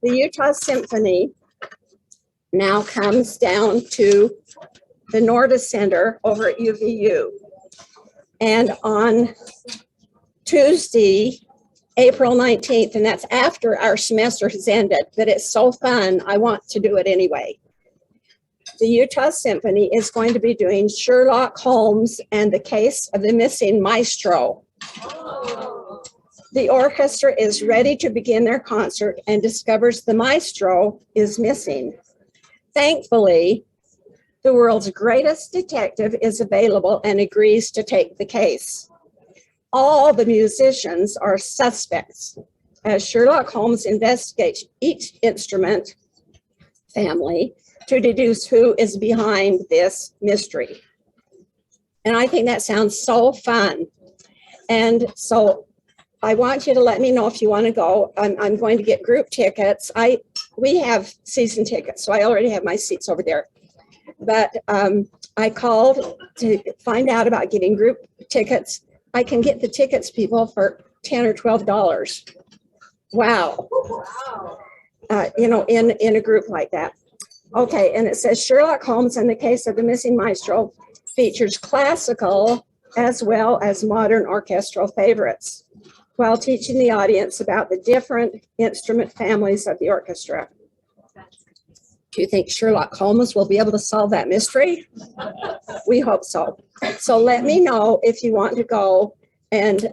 The Utah Symphony now comes down to the Norda Center over at UVU. And on Tuesday, April 19th, and that's after our semester has ended, but it's so fun, I want to do it anyway. The Utah Symphony is going to be doing Sherlock Holmes and the Case of the Missing Maestro. The orchestra is ready to begin their concert and discovers the maestro is missing. Thankfully, the world's greatest detective is available and agrees to take the case. All the musicians are suspects as Sherlock Holmes investigates each instrument family to deduce who is behind this mystery. And I think that sounds so fun. And so I want you to let me know if you want to go. I'm going to get group tickets. We have season tickets, so I already have my seats over there. But I called to find out about getting group tickets. I can get the tickets, people, for $10 or $12. Wow. In a group like that. Okay, and it says Sherlock Holmes and the Case of the Missing Maestro features classical as well as modern orchestral favorites, while teaching the audience about the different instrument families of the orchestra. Do you think Sherlock Holmes will be able to solve that mystery? We hope so. So let me know if you want to go, and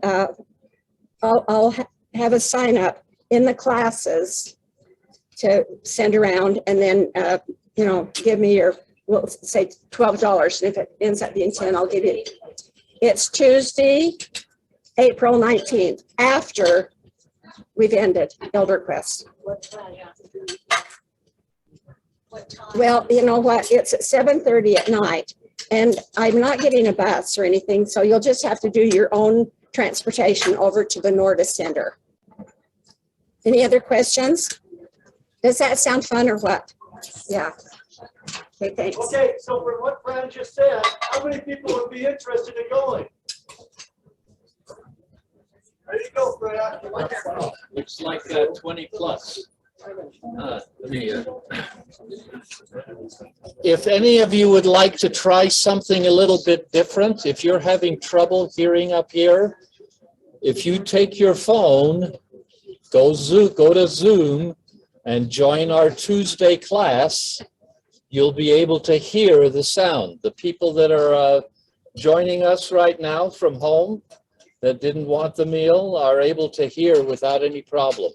I'll have a sign up in the classes to send around, and then give me your, we'll say $12, and if it ends up being 10, I'll give you. It's Tuesday, April 19th, after we've ended Elder Quest. Well, you know what? It's at 7:30 at night, and I'm not getting a bus or anything, so you'll just have to do your own transportation over to the Norda Center. Any other questions? Does that sound fun or what? Yeah. Okay, thanks. Okay, so from what Brent just said, how many people would be interested in going? There you go, Brent. Looks like 20 plus. If any of you would like to try something a little bit different, if you're having trouble hearing up here, if you take your phone, go to Zoom and join our Tuesday class, you'll be able to hear the sound. The people that are joining us right now from home that didn't want the meal are able to hear without any problem.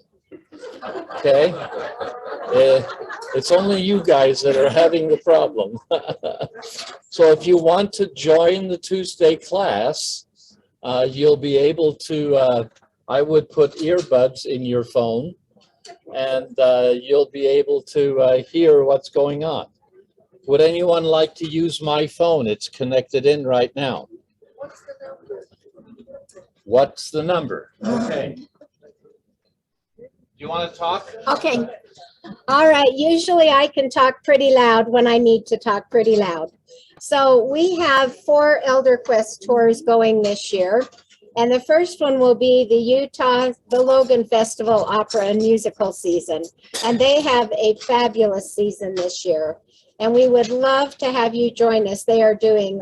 Okay? It's only you guys that are having the problem. So if you want to join the Tuesday class, you'll be able to, I would put earbuds in your phone, and you'll be able to hear what's going on. Would anyone like to use my phone? It's connected in right now. What's the number? Okay. Do you want to talk? Okay. All right. Usually I can talk pretty loud when I need to talk pretty loud. So we have 4 Elder Quest tours going this year. And the first one will be the Logan Festival Opera and Musical season. And they have a fabulous season this year. And we would love to have you join us. They are doing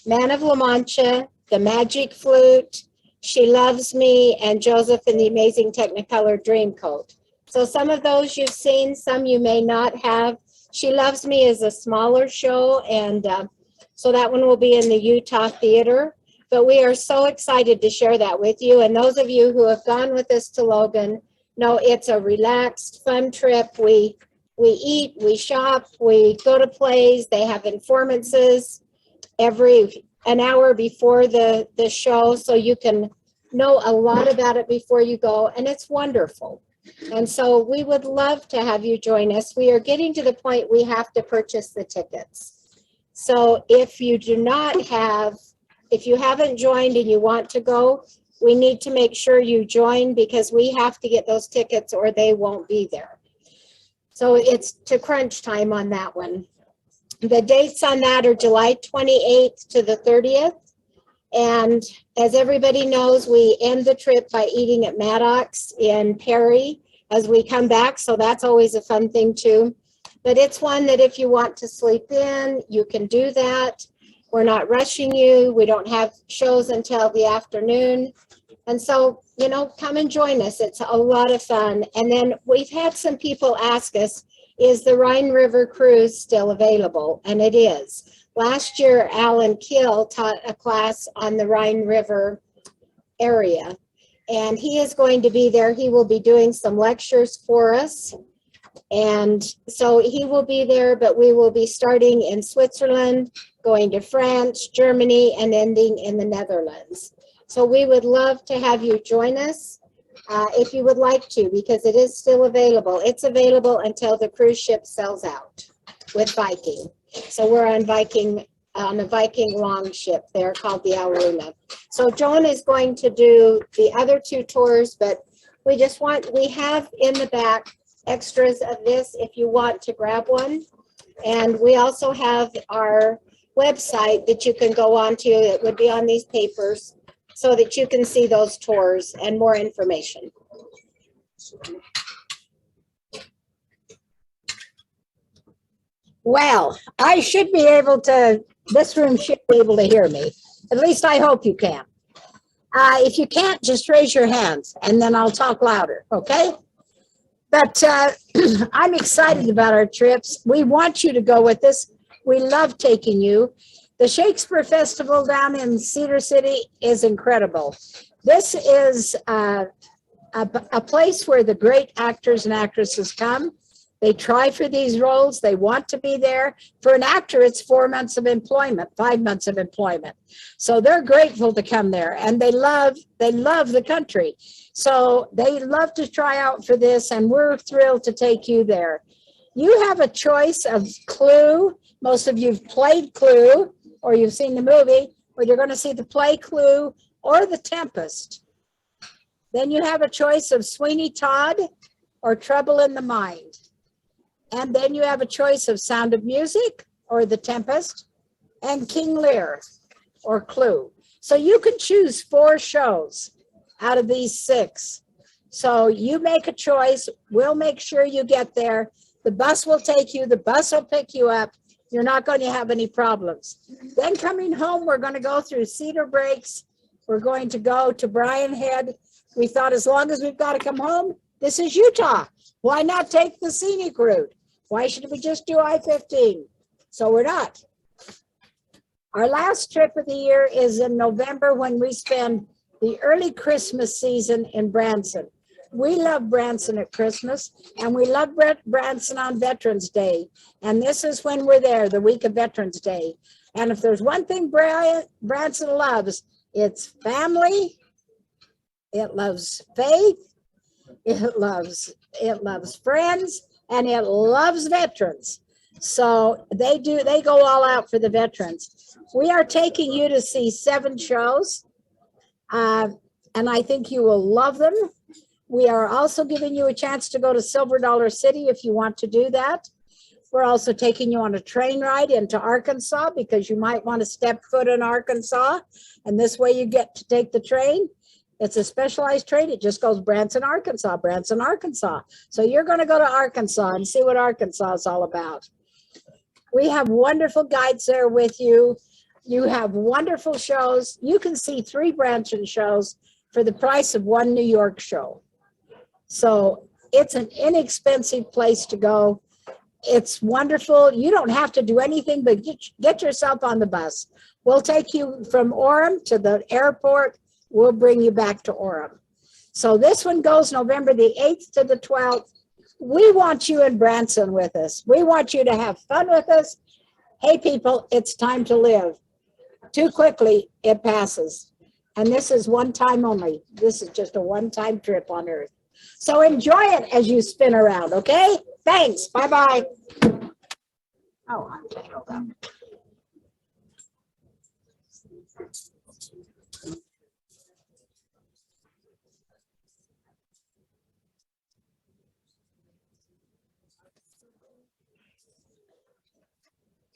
Man of La Mancha, The Magic Flute, She Loves Me, and Joseph and the Amazing Technicolor Dreamcoat. So some of those you've seen, some you may not have. She Loves Me is a smaller show, and so that one will be in the Utah Theater. But we are so excited to share that with you. And those of you who have gone with us to Logan know it's a relaxed, fun trip. We eat, we shop, we go to plays. They have informances an hour before the show, so you can know a lot about it before you go, and it's wonderful. And so we would love to have you join us. We are getting to the point we have to purchase the tickets. So if you haven't joined and you want to go, we need to make sure you join, because we have to get those tickets or they won't be there. So it's to crunch time on that one. The dates on that are July 28th to the 30th. And as everybody knows, we end the trip by eating at Maddox in Perry. as we come back. So that's always a fun thing too. But it's one that if you want to sleep in, you can do that. We're not rushing you. We don't have shows until the afternoon. And so, you know, come and join us. It's a lot of fun. And then we've had some people ask us, is the Rhine River cruise still available? And it is. Last year, Alan Kill taught a class on the Rhine River area, and he is going to be there. He will be doing some lectures for us. And so he will be there, but we will be starting in Switzerland, going to France, Germany, and ending in the Netherlands. So we would love to have you join us if you would like to, because it is still available. It's available until the cruise ship sells out with Viking. So we're on a Viking long ship there called the Auruna. So Joan is going to do the other two tours, but we have in the back extras of this if you want to grab one. And we also have our website that you can go on to. It would be on these papers so that you can see those tours and more information. Well, I should be able to, this room should be able to hear me. At least I hope you can. If you can't, just raise your hands and then I'll talk louder, okay? But I'm excited about our trips. We want you to go with us. We love taking you. The Shakespeare Festival down in Cedar City is incredible. This is a place where the great actors and actresses come. They try for these roles. They want to be there. For an actor, it's 4 months of employment, 5 months of employment. So they're grateful to come there, and they love the country. So they love to try out for this, and we're thrilled to take you there. You have a choice of Clue. Most of you've played Clue, or you've seen the movie, or you're going to see the play Clue, or The Tempest. Then you have a choice of Sweeney Todd or Trouble in the Mind. And then you have a choice of Sound of Music or The Tempest and King Lear or Clue. So you can choose 4 shows out of these 6. So you make a choice. We'll make sure you get there. The bus will take you. The bus will pick you up. You're not going to have any problems. Then coming home, we're going to go through Cedar Breaks. We're going to go to Bryan Head. We thought as long as we've got to come home, this is Utah. Why not take the scenic route? Why should we just do I-15? So we're not. Our last trip of the year is in November when we spend the early Christmas season in Branson. We love Branson at Christmas, and we love Branson on Veterans Day. And this is when we're there, the week of Veterans Day. And if there's one thing Branson loves, it's family, it loves faith, it loves friends, and it loves veterans. So they go all out for the veterans. We are taking you to see 7 shows, and I think you will love them. We are also giving you a chance to go to Silver Dollar City if you want to do that. We're also taking you on a train ride into Arkansas because you might want to step foot in Arkansas, and this way you get to take the train. It's a specialized train. It just goes Branson, Arkansas, Branson, Arkansas. So you're going to go to Arkansas and see what Arkansas is all about. We have wonderful guides there with you. You have wonderful shows. You can see 3 Branson shows for the price of 1 New York show. So it's an inexpensive place to go. It's wonderful. You don't have to do anything but get yourself on the bus. We'll take you from Orem to the airport. We'll bring you back to Orem. So this one goes November the 8th to the 12th. We want you in Branson with us. We want you to have fun with us. Hey, people, it's time to live. Too quickly, it passes. And this is one time only. This is just a one-time trip on Earth. So enjoy it as you spin around, okay? Thanks. Bye-bye. Oh, I'm tangled up.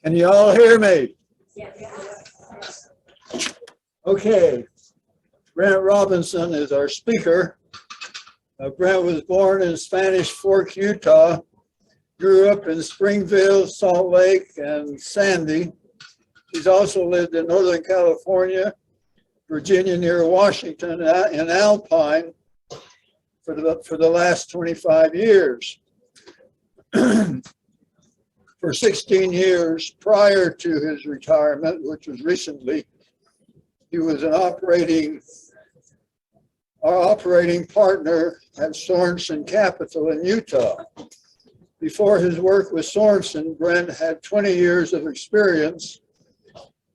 Can you all hear me? Okay. Brent Robinson is our speaker. Brent was born in Spanish Fork, Utah, grew up in Springville, Salt Lake, and Sandy. He's also lived in Northern California, Virginia near Washington, and Alpine for the last 25 years. For 16 years prior to his retirement, which was recently, he was our operating partner at Sorensen Capital in Utah. Before his work with Sorensen, Brent had 20 years of experience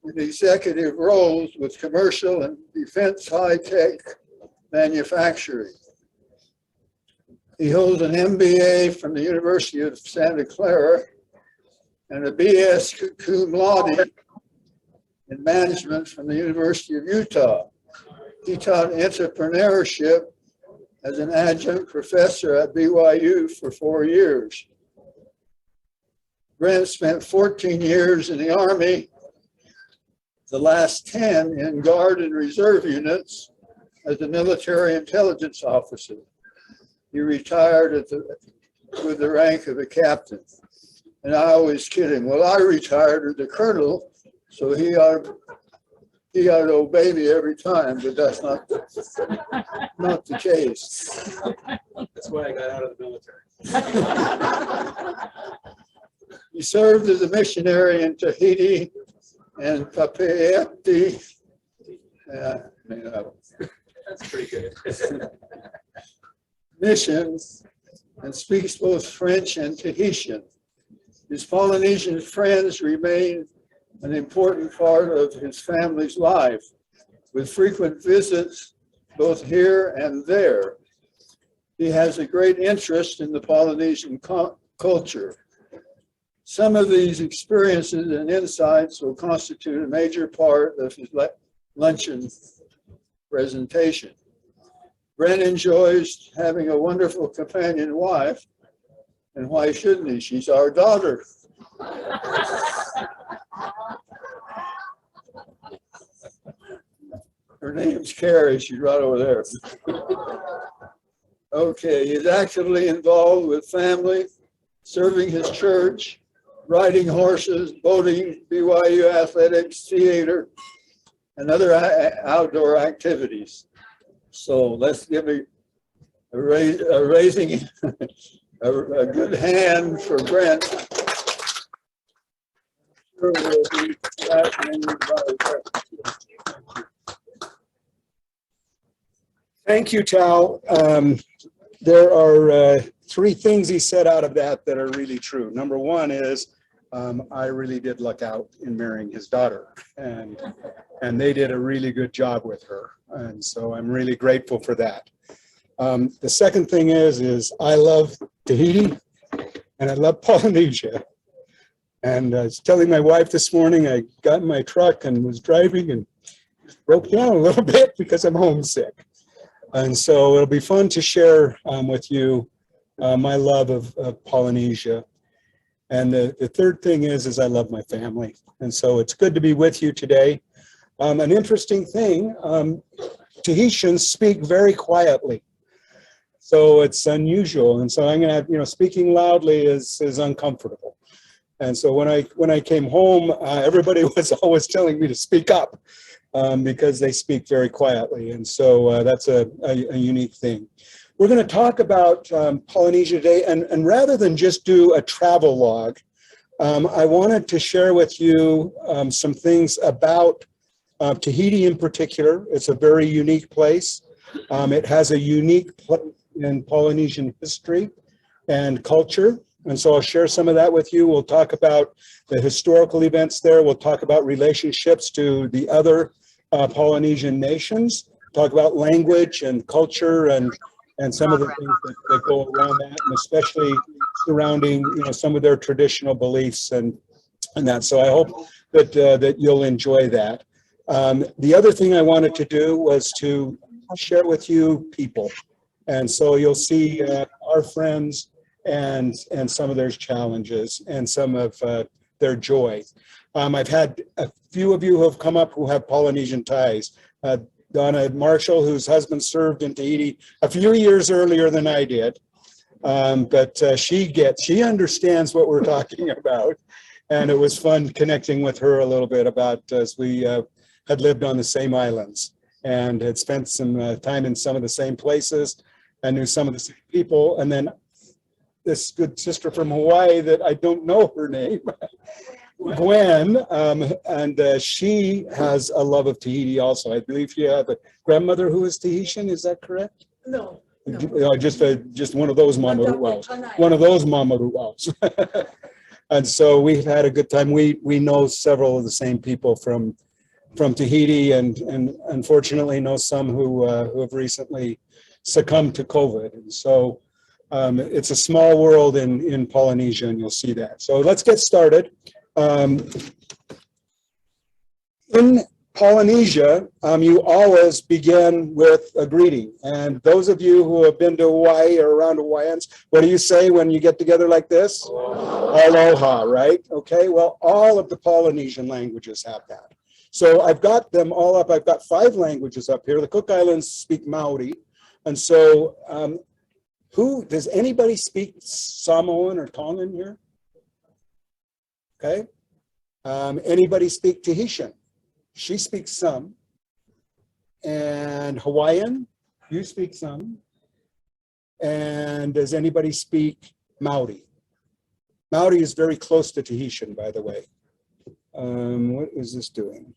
in executive roles with commercial and defense high-tech manufacturing. He holds an MBA from the University of Santa Clara and a BS cum laude in management from the University of Utah. He taught entrepreneurship as an adjunct professor at BYU for 4 years. Brent spent 14 years in the Army, the last 10 in Guard and Reserve units as a military intelligence officer. He retired with the rank of a captain. And I always kid him, well, I retired as a colonel, so he ought to obey me every time, but that's not the case. That's why I got out of the military. He served as a missionary in Tahiti and Papeete. That's pretty good. Missions and speaks both French and Tahitian. His Polynesian friends remain an important part of his family's life, with frequent visits both here and there. He has a great interest in the Polynesian culture. Some of these experiences and insights will constitute a major part of his luncheon presentation. Brent enjoys having a wonderful companion wife, and why shouldn't he? She's our daughter. Her name's Carrie. She's right over there. Okay, he's actively involved with family, serving his church, riding horses, boating, BYU athletics, theater, and other outdoor activities. So let's give a raising a good hand for Brent. Sure we'll be Thank you, Tal. There are 3 things he said out of that are really true. Number 1 is I really did luck out in marrying his daughter, and they did a really good job with her, and so I'm really grateful for that. The second thing is I love Tahiti and I love Polynesia. And I was telling my wife this morning, I got in my truck and was driving and broke down a little bit because I'm homesick. And so it'll be fun to share with you my love of Polynesia. And the third thing is I love my family. And so it's good to be with you today. An interesting thing, Tahitians speak very quietly. So it's unusual. And so I'm going to, speaking loudly is uncomfortable. And so when I came home, everybody was always telling me to speak up because they speak very quietly. And so that's a unique thing. We're going to talk about Polynesia today. And rather than just do a travel log, I wanted to share with you some things about Tahiti in particular. It's a very unique place. It has a unique place in Polynesian history and culture. And so I'll share some of that with you. We'll talk about the historical events there. We'll talk about relationships to the other Polynesian nations, talk about language and culture and some of the things that go around that, and especially surrounding some of their traditional beliefs and that. So I hope that you'll enjoy that. The other thing I wanted to do was to share with you people. And so you'll see our friends and some of their challenges and some of their joy. I've had a few of you who have come up who have Polynesian ties. Donna Marshall, whose husband served in Tahiti a few years earlier than I did. But she understands what we're talking about. And it was fun connecting with her a little bit about as we had lived on the same islands and had spent some time in some of the same places and knew some of the same people. And then this good sister from Hawaii that I don't know her name, Gwen, and she has a love of Tahiti also. I believe you have a grandmother who is Tahitian, is that correct? No. Just one of those mama ruaus. One of those mama ruaus. And so we've had a good time. We know several of the same people from Tahiti, and unfortunately know some who have recently succumbed to COVID. And so it's a small world in Polynesia, and you'll see that. So let's get started. In Polynesia, you always begin with a greeting. And those of you who have been to Hawaii or around Hawaiians, what do you say when you get together like this? Aloha, right? Okay, well, all of the Polynesian languages have that. So I've got them all up. I've got 5 languages up here. The Cook Islands speak Maori. And so does anybody speak Samoan or Tongan here? Okay. Anybody speak Tahitian? She speaks some. And Hawaiian, you speak some. And does anybody speak Maori? Maori is very close to Tahitian, by the way. What is this doing?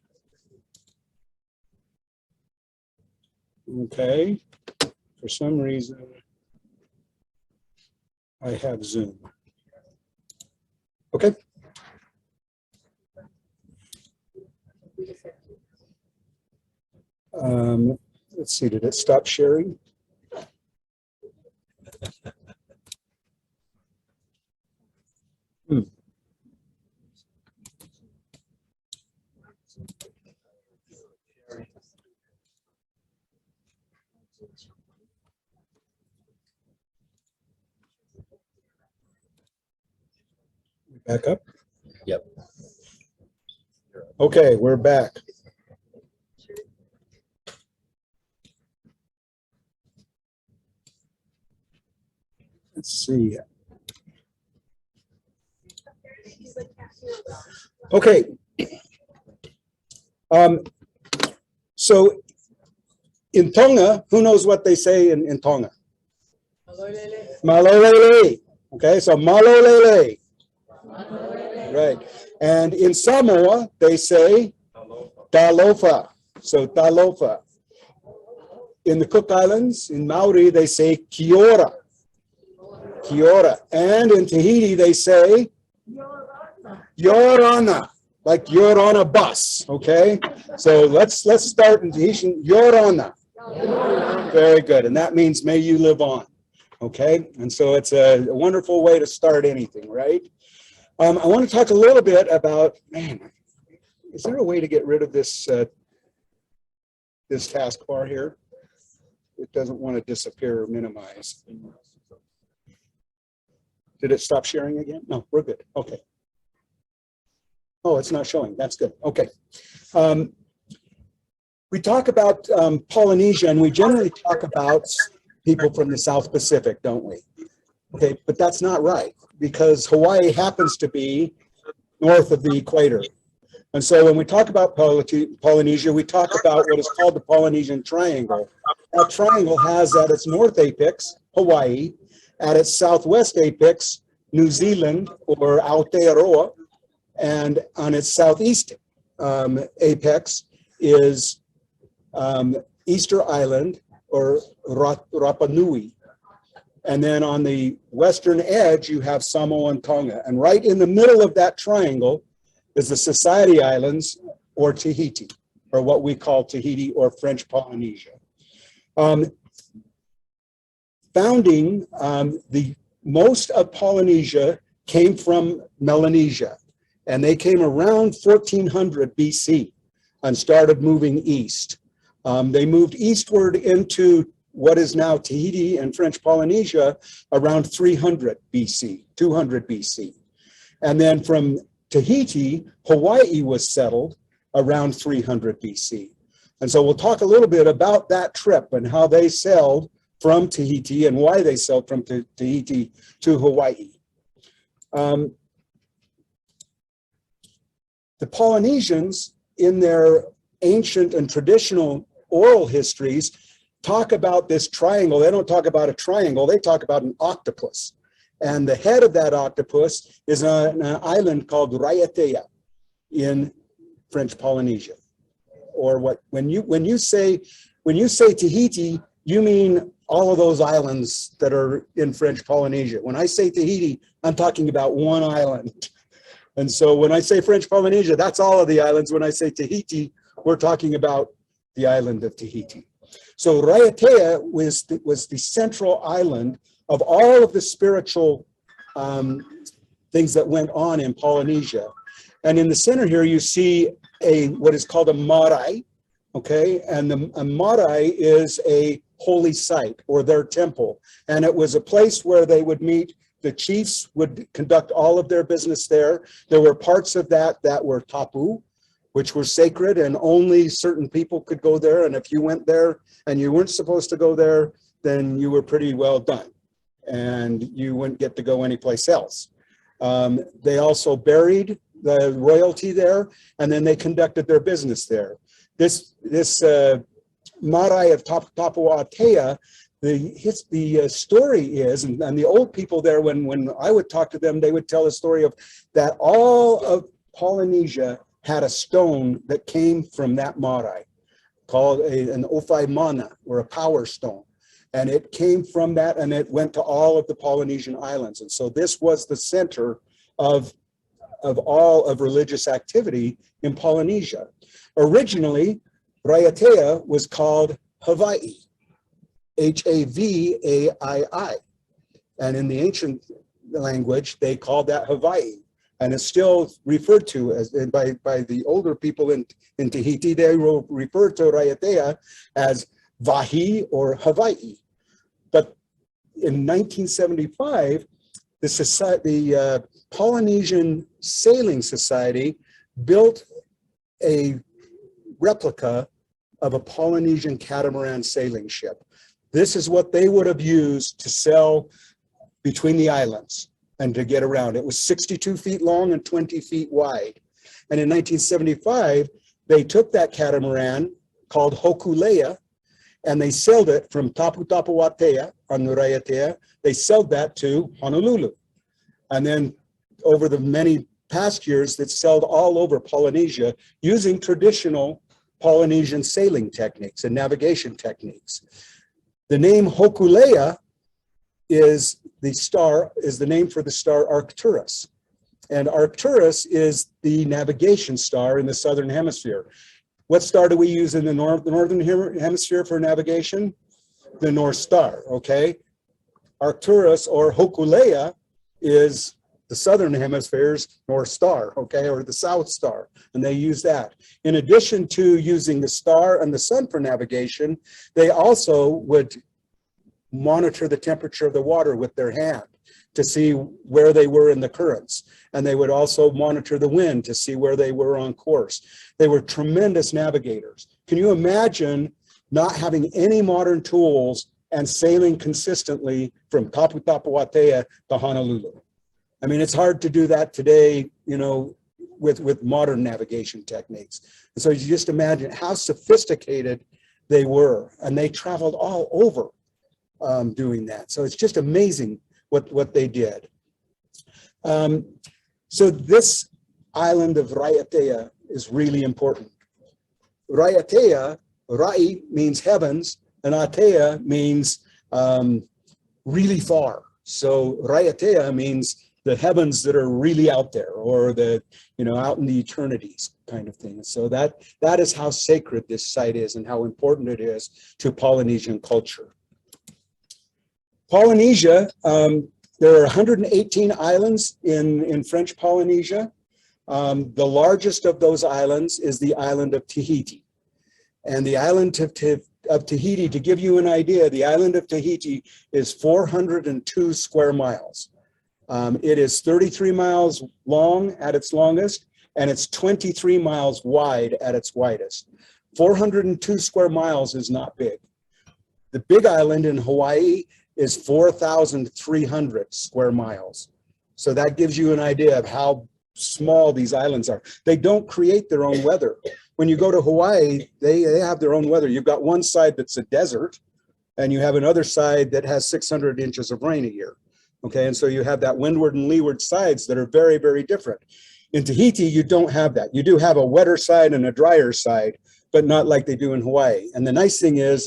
Okay. For some reason, I have Zoom. Okay. Let's see, did it stop sharing? Back up? Yep. Okay, we're back. Let's see. Okay. So in Tonga, who knows what they say in Tonga? Malolele. Okay, so malolele. Right. And in Samoa, they say talofa. So talofa. In the Cook Islands, in Maori, they say kia ora. Kia ora. And in Tahiti, they say yorana, like you're on a bus. Okay. So let's start in Tahitian. Yorana. Very good. And that means may you live on. Okay. And so it's a wonderful way to start anything, right? I want to talk a little bit about, man, is there a way to get rid of this this taskbar here? It doesn't want to disappear or minimize. Did it stop sharing again? No, we're good. Okay. Oh, it's not showing. That's good. Okay. We talk about Polynesia, and we generally talk about people from the South Pacific, don't we? Okay, but that's not right, because Hawaii happens to be north of the equator. And so when we talk about Polynesia, we talk about what is called the Polynesian Triangle. That triangle has at its north apex, Hawaii, at its southwest apex, New Zealand or Aotearoa, and on its southeast apex is Easter Island or Rapa Nui. And then on the western edge, you have Samoa and Tonga. And right in the middle of that triangle is the Society Islands or Tahiti, or what we call Tahiti or French Polynesia. Founding, the most of Polynesia came from Melanesia, and they came around 1400 BC and started moving east. They moved eastward into what is now Tahiti and French Polynesia around 300 BC, 200 BC. And then from Tahiti, Hawaii was settled around 300 BC. And so we'll talk a little bit about that trip and how they sailed from Tahiti and why they sailed from Tahiti to Hawaii. The Polynesians, in their ancient and traditional oral histories, talk about this triangle. They don't talk about a triangle, they talk about an octopus. And the head of that octopus is on an island called Raiatea in French Polynesia. Or when you say Tahiti, you mean all of those islands that are in French Polynesia. When I say Tahiti, I'm talking about one island. And so when I say French Polynesia, that's all of the islands. When I say Tahiti, we're talking about the island of Tahiti. So Raiatea was the central island of all of the spiritual things that went on in Polynesia. And in the center here, you see what is called a marae, okay? And a marae is a holy site, or their temple. And it was a place where they would meet. The chiefs would conduct all of their business there. There were parts of that were tapu, which were sacred, and only certain people could go there. And if you went there and you weren't supposed to go there, then you were pretty well done, and you wouldn't get to go anyplace else. They also buried the royalty there, and then they conducted their business there. This marae of Tapuatea, the story is, and the old people there, when I would talk to them, they would tell a story of that all of Polynesia had a stone that came from that marae called an ofai mana, or a power stone. And it came from that, and it went to all of the Polynesian islands. And so this was the center of all of religious activity in Polynesia. Originally, Raiatea was called Hawaii, Havai. And in the ancient language, they called that Hawaii. And it's still referred to as, by the older people in Tahiti, they will refer to Raiatea as Vahi or Hawaii. But in 1975, the Polynesian Sailing Society built a replica of a Polynesian catamaran sailing ship. This is what they would have used to sail between the islands and to get around. It was 62 feet long and 20 feet wide. And in 1975, they took that catamaran called Hokulea, and they sailed it from Tapuatea on the Raiatea. They sailed that to Honolulu. And then over the many past years, it sailed all over Polynesia using traditional Polynesian sailing techniques and navigation techniques. The name Hokulea is the name for the star Arcturus. And Arcturus is the navigation star in the southern hemisphere. What star do we use in the northern hemisphere for navigation? The North Star, okay? Arcturus, or Hokulea, is the southern hemisphere's North Star, okay, or the South Star, and they use that. In addition to using the star and the sun for navigation, they also would monitor the temperature of the water with their hand to see where they were in the currents. And they would also monitor the wind to see where they were on course. They were tremendous navigators. Can you imagine not having any modern tools and sailing consistently from Tapuatea to Honolulu? I mean, it's hard to do that today, you know, with modern navigation techniques. And so you just imagine how sophisticated they were, and they traveled all over doing that. So it's just amazing what they did. So this island of Raiatea is really important. Raiatea, Rai means heavens, and Atea means really far. So Raiatea means the heavens that are really out there, or the, you know, out in the eternities kind of thing. So that is how sacred this site is and how important it is to Polynesian culture. Polynesia, there are 118 islands in French Polynesia. The largest of those islands is the island of Tahiti. And the island of Tahiti, to give you an idea, the island of Tahiti is 402 square miles. It is 33 miles long at its longest, and it's 23 miles wide at its widest. 402 square miles is not big. The big island in Hawaii is 4,300 square miles. So that gives you an idea of how small these islands are. They don't create their own weather. When you go to Hawaii, they have their own weather. You've got one side that's a desert, and you have another side that has 600 inches of rain a year. Okay, and so you have that windward and leeward sides that are very, very different. In Tahiti, you don't have that. You do have a wetter side and a drier side, but not like they do in Hawaii. And the nice thing is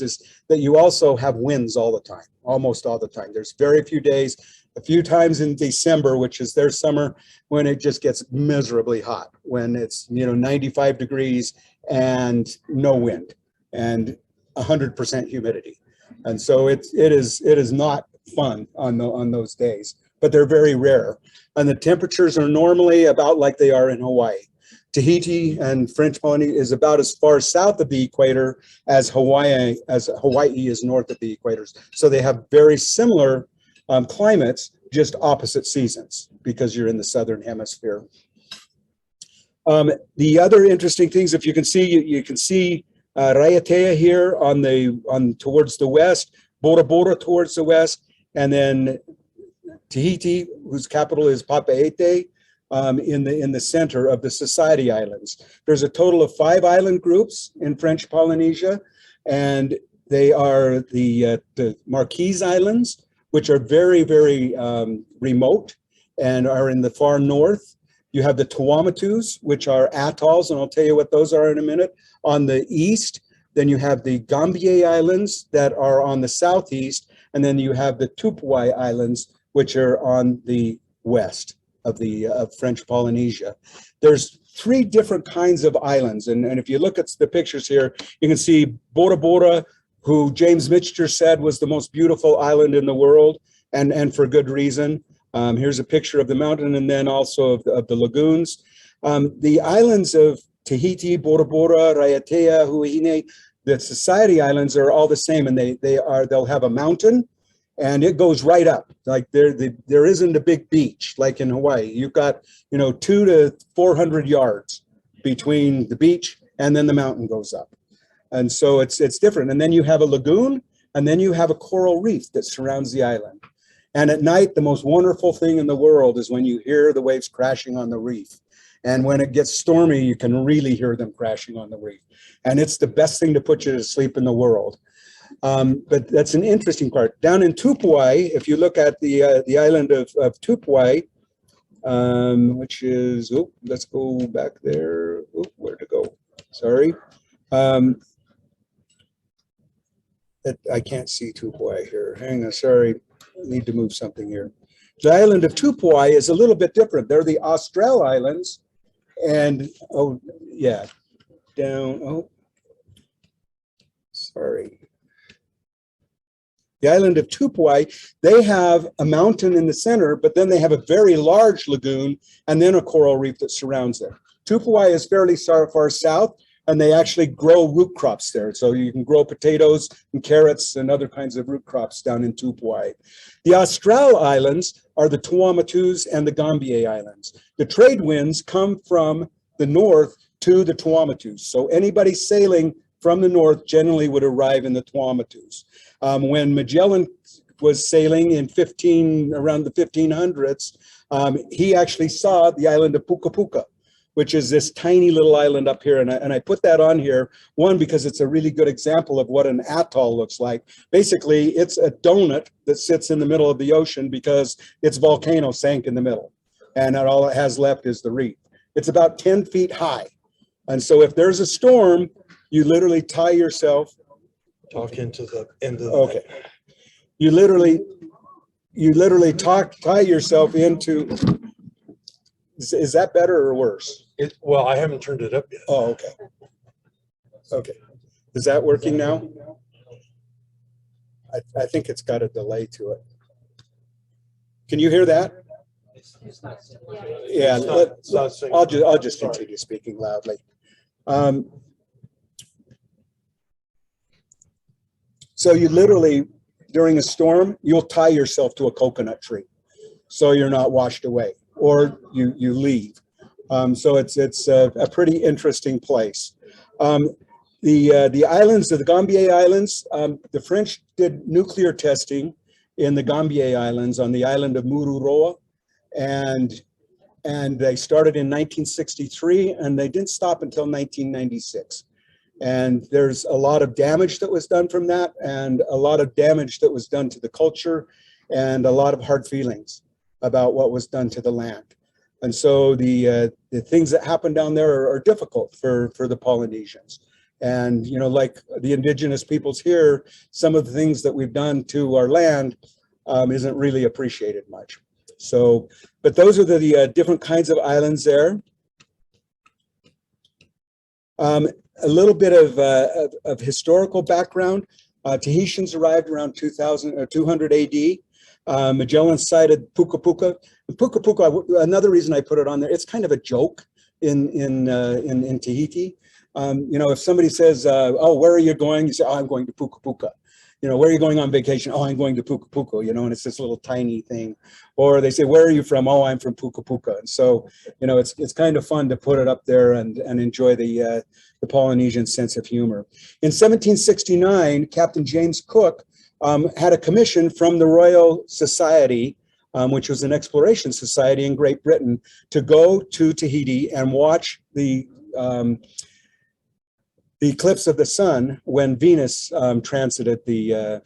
that you also have winds all the time, almost all the time. There's very few days, a few times in December, which is their summer, when it just gets miserably hot, when it's 95 degrees and no wind and 100% humidity. And so it is not fun on those days, but they're very rare. And the temperatures are normally about like they are in Hawaii. Tahiti and French Polynesia is about as far south of the equator as Hawaii is north of the equator. So they have very similar climates, just opposite seasons, because you're in the southern hemisphere. The other interesting things, if you can see, you can see Raiatea here towards the west, Bora Bora towards the west, and then Tahiti, whose capital is Papeete, in the center of the Society Islands. There's a total of 5 island groups in French Polynesia, and they are the Marquise Islands, which are very, very remote and are in the far north. You have the Tuamatus, which are atolls, and I'll tell you what those are in a minute, on the east. Then you have the Gambier Islands that are on the southeast, and then you have the Tupuai Islands, which are on the west of French Polynesia. There's 3 different kinds of islands, and if you look at the pictures here, you can see Bora Bora, who James Michener said was the most beautiful island in the world, and for good reason. Here's a picture of the mountain, and then also of the lagoons. The islands of Tahiti, Bora Bora, Raiatea, Huahine, the Society Islands are all the same, and they'll have a mountain, and it goes right up. Like there isn't a big beach like in Hawaii. You've got 200 to 400 yards between the beach and then the mountain goes up, and so it's different. And then you have a lagoon, and then you have a coral reef that surrounds the island. And at night, the most wonderful thing in the world is when you hear the waves crashing on the reef. And when it gets stormy, you can really hear them crashing on the reef. And it's the best thing to put you to sleep in the world. But that's an interesting part. Down in Tupuai, if you look at the island of Tupuai, which is, let's go back there. Where to go? Sorry. I can't see Tupuai here. Hang on, sorry. I need to move something here. The island of Tupuai is a little bit different. They're the Austral Islands. And, sorry. The island of Tupuai, they have a mountain in the center, but then they have a very large lagoon and then a coral reef that surrounds them. Tupuai is fairly far south, and they actually grow root crops there. So you can grow potatoes and carrots and other kinds of root crops down in Tupuai. The Austral Islands are the Tuamatus and the Gambier Islands. The trade winds come from the north to the Tuamatus. So anybody sailing from the north generally would arrive in the Tuamatus. When Magellan was sailing around the 1500s, he actually saw the island of Puka Puka, which is this tiny little island up here. And I put that on here, one, because it's a really good example of what an atoll looks like. Basically, it's a donut that sits in the middle of the ocean because its volcano sank in the middle. And all it has left is the reef. It's about 10 feet high. And so if there's a storm, you literally tie yourself. Talk into the end of the Okay. You literally tie yourself into. Is that better or worse? Well, I haven't turned it up yet. Oh, okay. Okay. Is that working now? I think it's got a delay to it. Can you hear that? Yeah, I'll just continue speaking loudly. So you literally, during a storm, you'll tie yourself to a coconut tree so you're not washed away, or you leave. So it's a pretty interesting place. The islands, the Gambier Islands, the French did nuclear testing in the Gambier Islands on the island of Mururoa, and they started in 1963, and they didn't stop until 1996. And there's a lot of damage that was done from that, and a lot of damage that was done to the culture, and a lot of hard feelings about what was done to the land. And so the things that happen down there are difficult for the Polynesians. And, you know, like the indigenous peoples here, some of the things that we've done to our land isn't really appreciated much. So, but those are the different kinds of islands there. A little bit of historical background. Tahitians arrived around 200 AD. Magellan sighted Puka Puka. Puka Puka, another reason I put it on there, it's kind of a joke in Tahiti. You know, if somebody says, oh, where are you going? You say, oh, I'm going to Puka Puka. You know, where are you going on vacation? Oh, I'm going to Puka Puka, you know, and it's this little tiny thing. Or they say, where are you from? Oh, I'm from Puka Puka. And so, you know, it's kind of fun to put it up there and enjoy the Polynesian sense of humor. In 1769, Captain James Cook had a commission from the Royal Society, which was an exploration society in Great Britain, to go to Tahiti and watch the eclipse of the sun when Venus transited the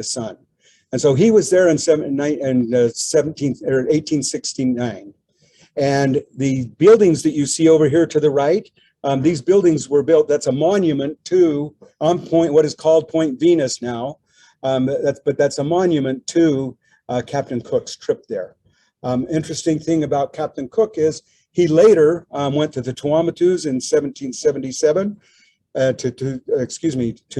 sun. And so he was there in 1869. And the buildings that you see over here to the right, these buildings were built, that's a monument to, on Point, what is called Point Venus now, but that's a monument to Captain Cook's trip there. Interesting thing about Captain Cook is he later went to the Tuamatus in 1777, to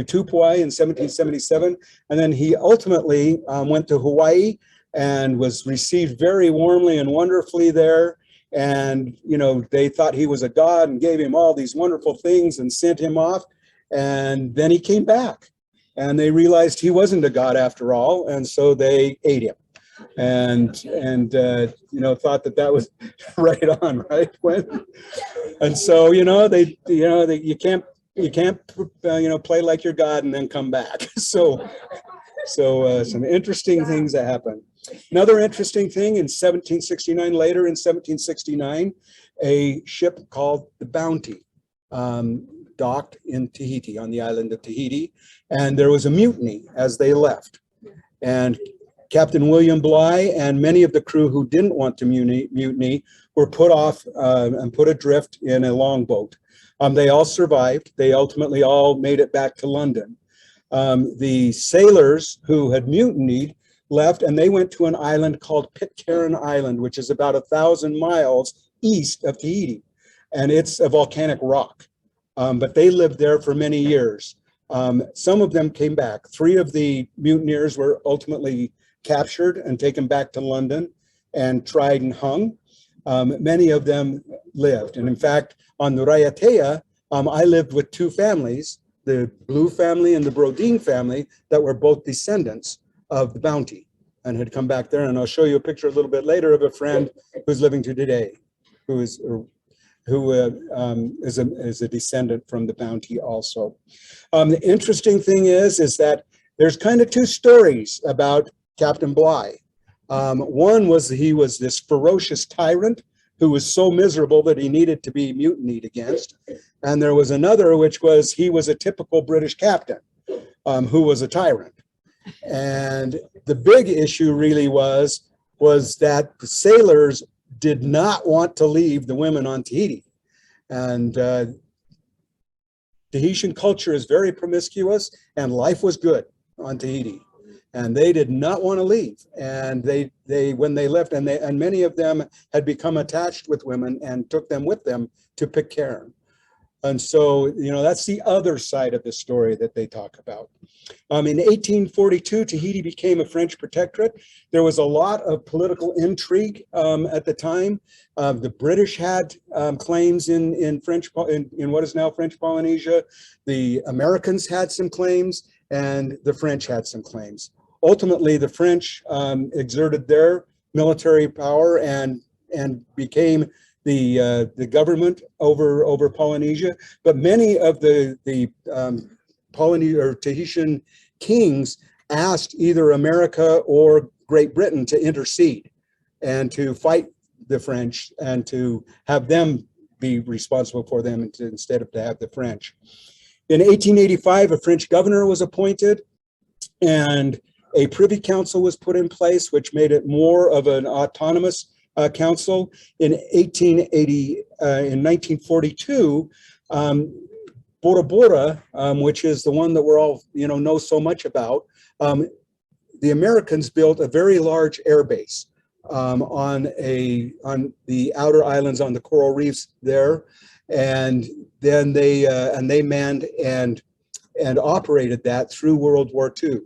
Tupuai in 1777, and then he ultimately went to Hawaii and was received very warmly and wonderfully there. And, you know, they thought he was a god and gave him all these wonderful things and sent him off. And then he came back and they realized he wasn't a god after all. And so they ate him and you know, thought that was right on, right? And so, you know, you can't you know, play like your god and then come back. So some interesting things that happen. Another interesting thing in 1769, later in 1769, a ship called the Bounty docked in Tahiti, on the island of Tahiti, and there was a mutiny as they left. And Captain William Bligh and many of the crew who didn't want to mutiny were put off and put adrift in a longboat. They all survived. They ultimately all made it back to London. The sailors who had mutinied left, and they went to an island called Pitcairn Island, which is about 1,000 miles east of Tahiti. And it's a volcanic rock, but they lived there for many years. Some of them came back. 3 of the mutineers were ultimately captured and taken back to London and tried and hung. Many of them lived. And in fact, on the Raiatea, I lived with 2 families, the Blue family and the Brodeen family, that were both descendants of the Bounty and had come back there. And I'll show you a picture a little bit later of a friend who's living to today, who is a descendant from the Bounty also. The interesting thing is that there's kind of 2 stories about Captain Bligh. One was he was this ferocious tyrant who was so miserable that he needed to be mutinied against. And there was another, which was he was a typical British captain who was a tyrant. And the big issue really was that the sailors did not want to leave the women on Tahiti. And Tahitian culture is very promiscuous and life was good on Tahiti. And they did not want to leave. And they when they left, and many of them had become attached with women and took them with them to Pitcairn. And so, you know, that's the other side of the story that they talk about. In 1842, Tahiti became a French protectorate. There was a lot of political intrigue at the time. The British had claims in what is now French Polynesia. The Americans had some claims, and the French had some claims. Ultimately, the French exerted their military power and became the government over Polynesia, but many of the Polynesian or Tahitian kings asked either America or Great Britain to intercede and to fight the French and to have them be responsible for them instead of to have the French. In 1885, a French governor was appointed and a privy council was put in place, which made it more of an autonomous council. In 1942, Bora Bora, which is the one that we're all know so much about, the Americans built a very large air base on the outer islands on the coral reefs there, and then they manned and operated that through World War II.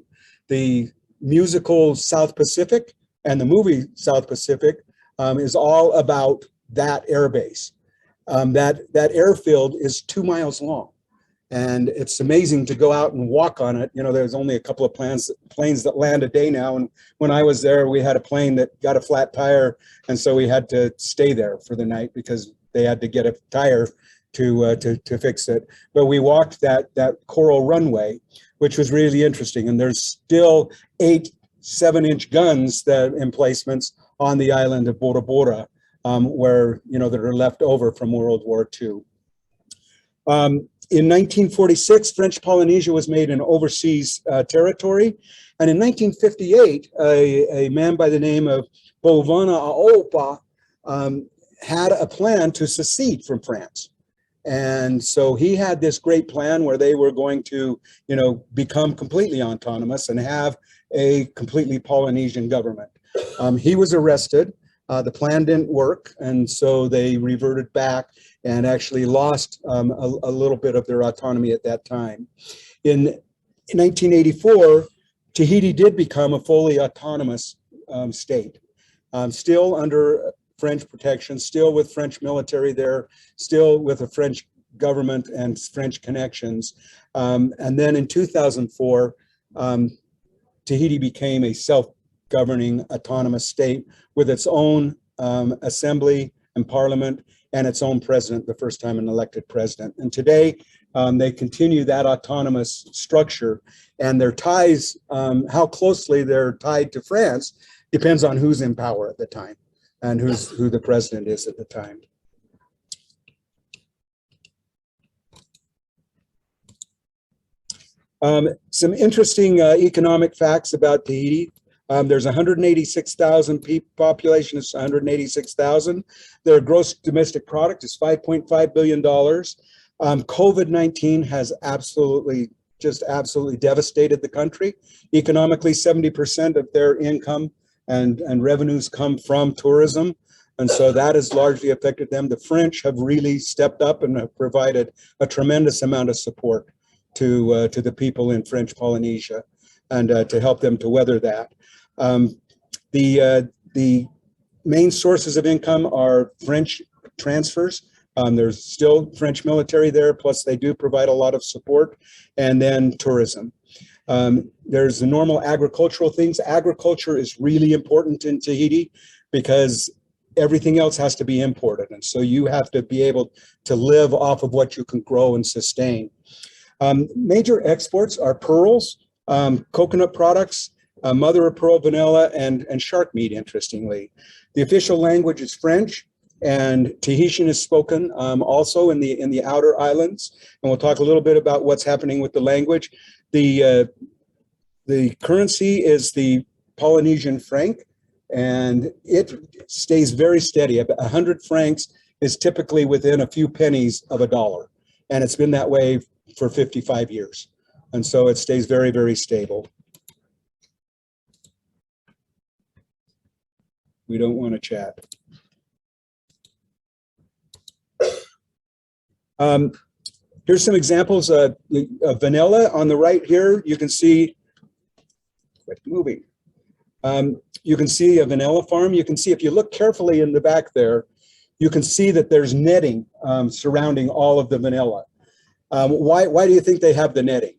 The musical South Pacific and the movie South Pacific is all about that air base. That airfield is 2 miles long. And it's amazing to go out and walk on it. There's only a couple of planes that land a day now. And when I was there, we had a plane that got a flat tire. And so we had to stay there for the night because they had to get a tire to fix it. But we walked that coral runway, which was really interesting. And there's still 8 7-inch guns that emplacements on the island of Bora Bora, where, that are left over from World War II. In 1946, French Polynesia was made an overseas territory. And in 1958, a man by the name of Bovana Aopa had a plan to secede from France. And so he had this great plan where they were going to, become completely autonomous and have a completely Polynesian government. He was arrested. The plan didn't work, and so they reverted back and actually lost a little bit of their autonomy at that time. In 1984, Tahiti did become a fully autonomous state, still under French protection, still with French military there, still with a French government and French connections. And then in 2004, Tahiti became a self-governing autonomous state with its own assembly and parliament and its own president, the first time an elected president. And today, they continue that autonomous structure, and their ties, how closely they're tied to France, depends on who's in power at the time and who the president is at the time. Some interesting economic facts about Tahiti. There's 186,000 population is 186,000. Their gross domestic product is $5.5 billion. COVID-19 has absolutely devastated the country. Economically, 70% of their income and revenues come from tourism. And so that has largely affected them. The French have really stepped up and have provided a tremendous amount of support to the people in French Polynesia and to help them to weather that. The main sources of income are French transfers. There's still French military there, plus they do provide a lot of support, and then tourism. There's the normal agricultural things. Agriculture is really important in Tahiti because everything else has to be imported. And so you have to be able to live off of what you can grow and sustain. Major exports are pearls, coconut products, mother of pearl vanilla, and shark meat, interestingly. The official language is French, and Tahitian is spoken also in the outer islands. And we'll talk a little bit about what's happening with the language. The currency is the Polynesian franc, and it stays very steady. 100 francs is typically within a few pennies of $1, and it's been that way for 55 years. And so it stays very, very stable. We don't want to chat. Here's some examples of vanilla on the right here. You can see, quit moving. You can see a vanilla farm. You can see, if you look carefully in the back there, you can see that there's netting surrounding all of the vanilla. Why do you think they have the netting?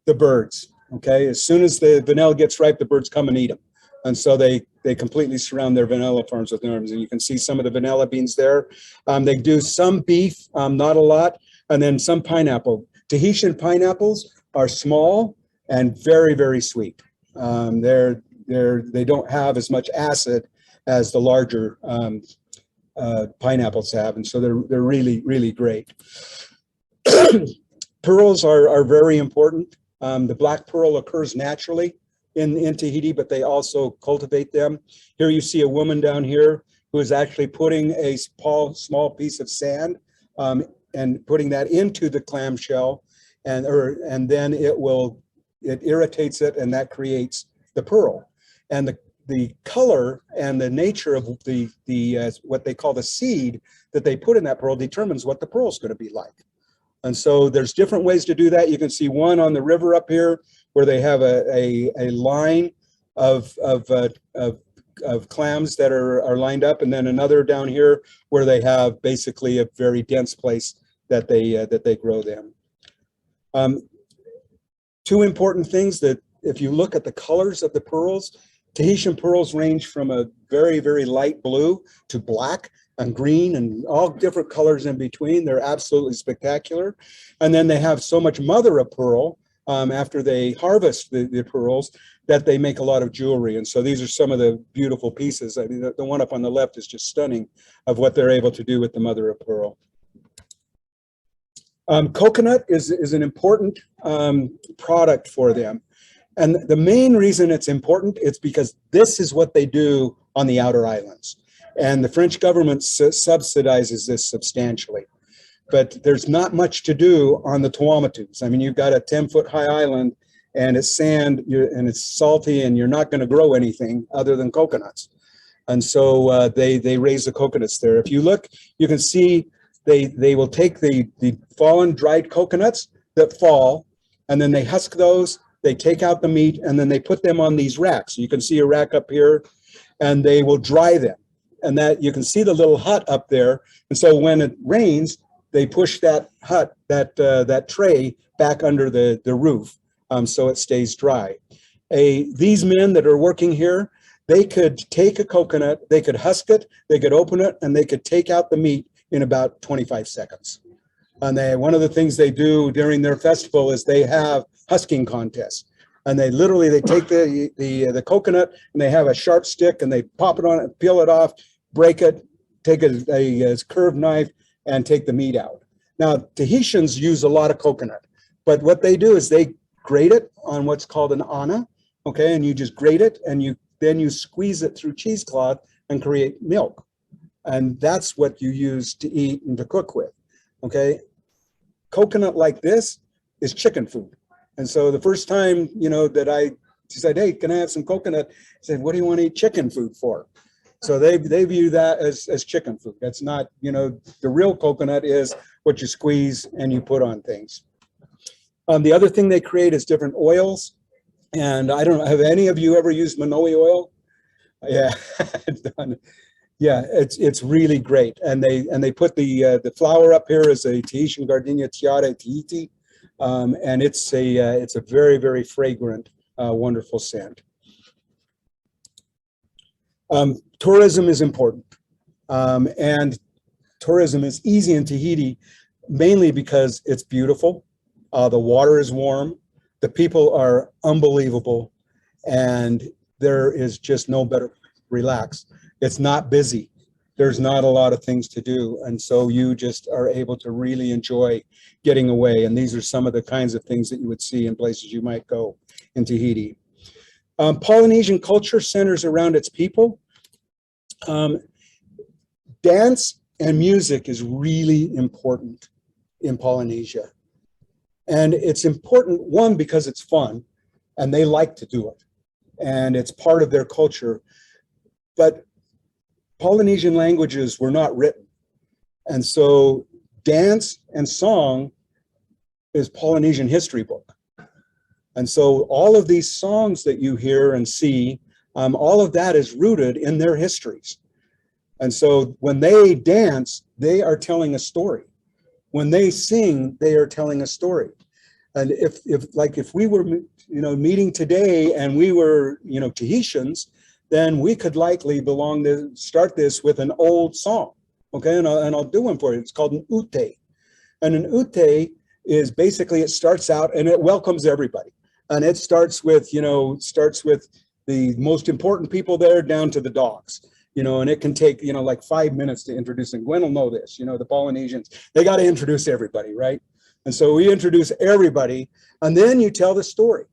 The birds, okay? As soon as the vanilla gets ripe, the birds come and eat them. And so they they completely surround their vanilla farms with arms. And you can see some of the vanilla beans there. They do some beef, not a lot, and then some pineapple. Tahitian pineapples are small and very, very sweet. They don't have as much acid as the larger pineapples have, and so they're really, really great. Pearls are very important. The black pearl occurs naturally in Tahiti, but they also cultivate them. Here you see a woman down here who is actually putting a small piece of sand and putting that into the clamshell, and then it irritates it, and that creates the pearl. And the color and the nature of the what they call the seed that they put in that pearl determines what the pearl is going to be like. And so there's different ways to do that. You can see one on the river up here where they have a line of clams that are lined up, and then another down here where they have basically a very dense place that they grow them. Two important things that if you look at the colors of the pearls, Tahitian pearls range from a very, very light blue to black and green and all different colors in between. They're absolutely spectacular. And then they have so much mother of pearl after they harvest the pearls that they make a lot of jewelry. And so these are some of the beautiful pieces. I mean, the one up on the left is just stunning of what they're able to do with the mother of pearl. Coconut is an important product for them. And the main reason it's important is because this is what they do on the outer islands. And the French government subsidizes this substantially. But there's not much to do on the Tuamatus. I mean, you've got a 10-foot high island and it's sand and it's salty, and you're not going to grow anything other than coconuts. And so they raise the coconuts there. If you look, you can see they will take the fallen dried coconuts that fall, and then they husk those. They take out the meat, and then they put them on these racks. You can see a rack up here, and they will dry them. And that you can see the little hut up there. And so when it rains, they push that hut, that tray back under the roof, so it stays dry. These men that are working here, they could take a coconut, they could husk it, they could open it, and they could take out the meat in about 25 seconds. And one of the things they do during their festival is they have husking contests. And they take the coconut, and they have a sharp stick, and they pop it on it, peel it off, break it, take a curved knife, and take the meat out. Now, Tahitians use a lot of coconut, but what they do is they grate it on what's called an ana, okay? And you just grate it, and then you squeeze it through cheesecloth and create milk. And that's what you use to eat and to cook with, okay? Coconut like this is chicken food. And so the first time, that I said, hey, can I have some coconut? I said, what do you want to eat chicken food for? So they view that as chicken food. That's not, the real coconut is what you squeeze and you put on things. The other thing they create is different oils. And I don't know, have any of you ever used Manoe oil? Yeah, yeah, it's really great. And they put the flower up here as a Tahitian Gardenia tiara Tahiti. And it's a very, very fragrant, wonderful scent. Tourism is important. And tourism is easy in Tahiti, mainly because it's beautiful. The water is warm. The people are unbelievable. And there is just no better place to relax. It's not busy. There's not a lot of things to do. And so you just are able to really enjoy getting away. And these are some of the kinds of things that you would see in places you might go in Tahiti. Polynesian culture centers around its people. Dance and music is really important in Polynesia. And it's important, one, because it's fun and they like to do it. And it's part of their culture. But Polynesian languages were not written. And so dance and song is Polynesian history book. And so all of these songs that you hear and see, all of that is rooted in their histories. And so when they dance, they are telling a story. When they sing, they are telling a story. And if we were, meeting today and we were, Tahitians, then we could likely start this with an old song. Okay, and I'll do one for you. It's called an ute. And an ute is basically, it starts out and it welcomes everybody. And it starts with, the most important people there down to the dogs, and it can take, like 5 minutes to introduce them. Gwen will know this, the Polynesians, they got to introduce everybody, right? And so we introduce everybody, and then you tell the story.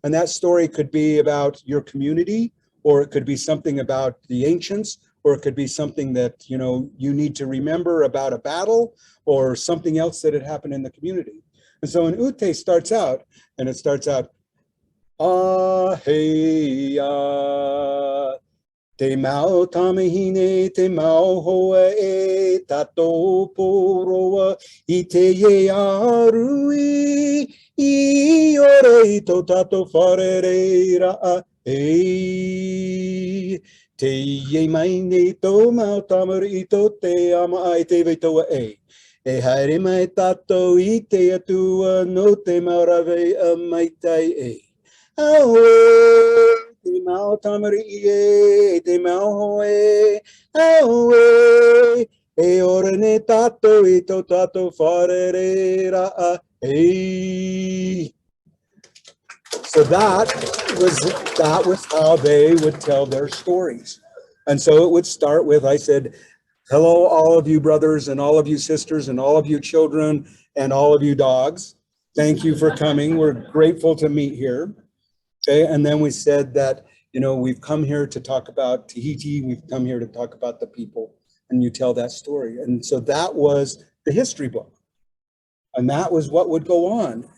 And that story could be about your community, or it could be something about the ancients, or it could be something that, you need to remember about a battle or something else that had happened in the community. And so an ute starts out, and it starts out, ah, hey, te mau tamahine, te mau hoa e, tato poroa, I te ye arui, I ore I to tato wharereira a e. Te ye mai ne tō mau tamari I to te ama ai te veitoa e. E haere mai tato I te atua no te maurawe a maitai e. Aue, te mau tamari e, te mau hoe, aue, e ora ne tato I to tato wharereira a e. So that was how they would tell their stories. And so it would start with, I said, hello, all of you brothers and all of you sisters and all of you children and all of you dogs. Thank you for coming. We're grateful to meet here. Okay, and then we said that, we've come here to talk about Tahiti. We've come here to talk about the people, and you tell that story. And so that was the history book. And that was what would go on.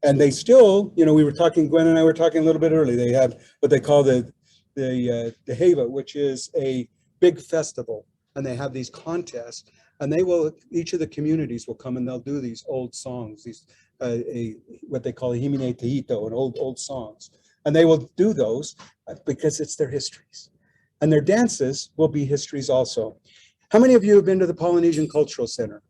And they still, we were talking, Gwen and I were talking a little bit earlier, they have what they call the Heva, which is a big festival. And they have these contests, and each of the communities will come and they'll do these old songs, these what they call a himine tahito, and old songs. And they will do those because it's their histories. And their dances will be histories also. How many of you have been to the Polynesian Cultural Center?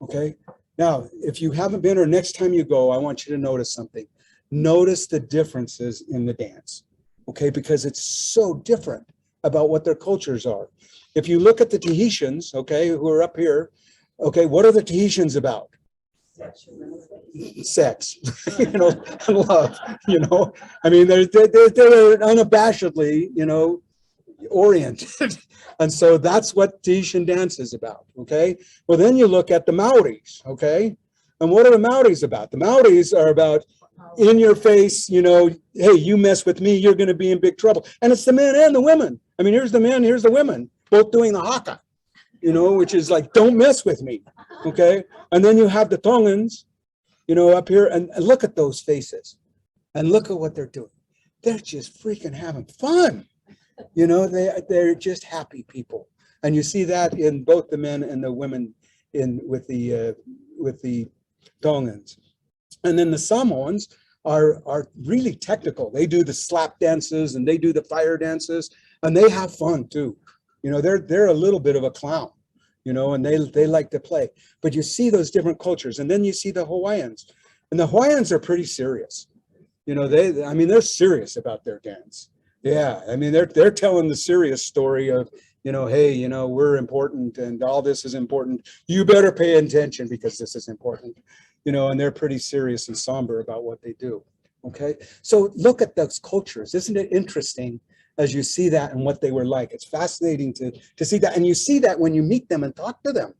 Okay. Now, if you haven't been, or next time you go, I want you to notice something. Notice the differences in the dance, okay? Because it's so different about what their cultures are. If you look at the Tahitians, okay, who are up here, okay, what are the Tahitians about? Sex, and love, I mean, they're unabashedly, oriented. And so that's what Tahitian dance is about, okay? Well, then you look at the Maoris, okay? And what are the Maoris about? The Maoris are about in your face, hey, you mess with me, you're going to be in big trouble. And it's the men and the women. I mean, here's the men, here's the women, both doing the haka, which is like, don't mess with me, okay? And then you have the Tongans, up here, and look at those faces. And look at what they're doing. They're just freaking having fun. They're just happy people. And you see that in both the men and the women with the Tongans. And then the Samoans are really technical. They do the slap dances and they do the fire dances, and they have fun too. They're a little bit of a clown, and they like to play. But you see those different cultures, and then you see the Hawaiians, and the Hawaiians are pretty serious. They're serious about their dance. Yeah, I mean, they're telling the serious story of, hey, we're important and all this is important. You better pay attention because this is important, and they're pretty serious and somber about what they do. Okay, so look at those cultures. Isn't it interesting as you see that and what they were like? It's fascinating to see that. And you see that when you meet them and talk to them.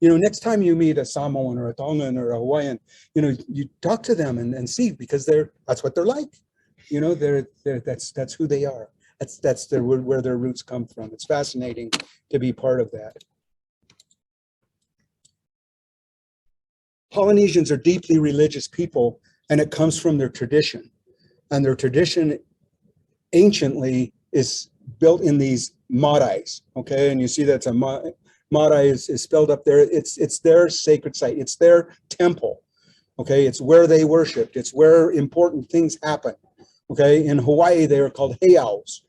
Next time you meet a Samoan or a Tongan or a Hawaiian, you talk to them and see, because that's what they're like. That's who they are. That's where their roots come from. It's fascinating to be part of that. Polynesians are deeply religious people, and it comes from their tradition. And their tradition anciently is built in these marais, okay? And you see that's a marai is spelled up there. It's their sacred site. It's their temple, okay? It's where they worshiped. It's where important things happen. Okay, in Hawaii, they are called heiaus,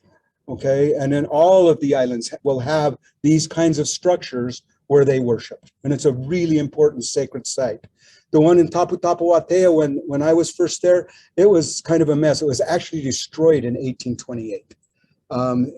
okay? And then all of the islands will have these kinds of structures where they worship. And it's a really important sacred site. The one in Tapu Tapu Atea, when I was first there, it was kind of a mess. It was actually destroyed in 1828.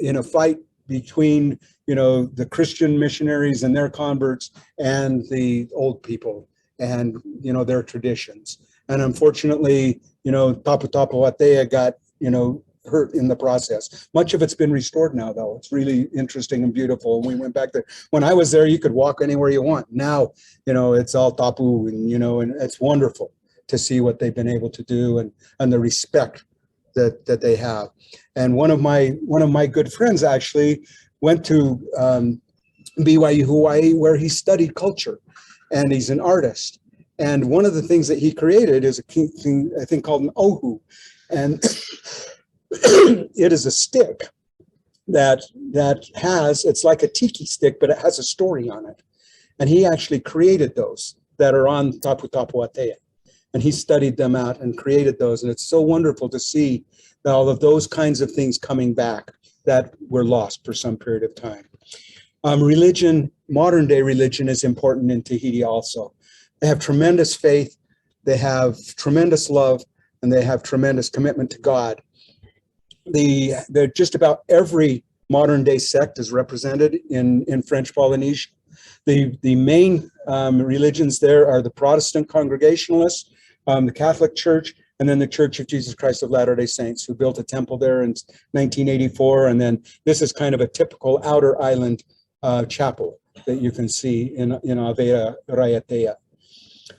in a fight between, you know, the Christian missionaries and their converts and the old people and, you know, their traditions. And unfortunately, you know, Tapu Tapu Atea got, you know, hurt in the process. Much of it's been restored now, though. It's really interesting and beautiful. And we went back there. When I was there, you could walk anywhere you want. Now, you know, it's all tapu, and, you know, and it's wonderful to see what they've been able to do and the respect that they have. And one of my good friends actually went to BYU Hawaii, where he studied culture, and he's an artist. And one of the things that he created is a thing, I think, called an ohu. And it is a stick that has, it's like a tiki stick, but it has a story on it. And he actually created those that are on Tapu Tapu Atea. And he studied them out and created those. And it's so wonderful to see all of those kinds of things coming back that were lost for some period of time. Religion, modern day religion, is important in Tahiti also. They have tremendous faith, they have tremendous love, and they have tremendous commitment to God. They're just about every modern day sect is represented in French Polynesia. The main religions there are the Protestant Congregationalists, the Catholic Church, and then the Church of Jesus Christ of Latter-day Saints, who built a temple there in 1984. And then this is kind of a typical outer island chapel that you can see in Avea Raiatea.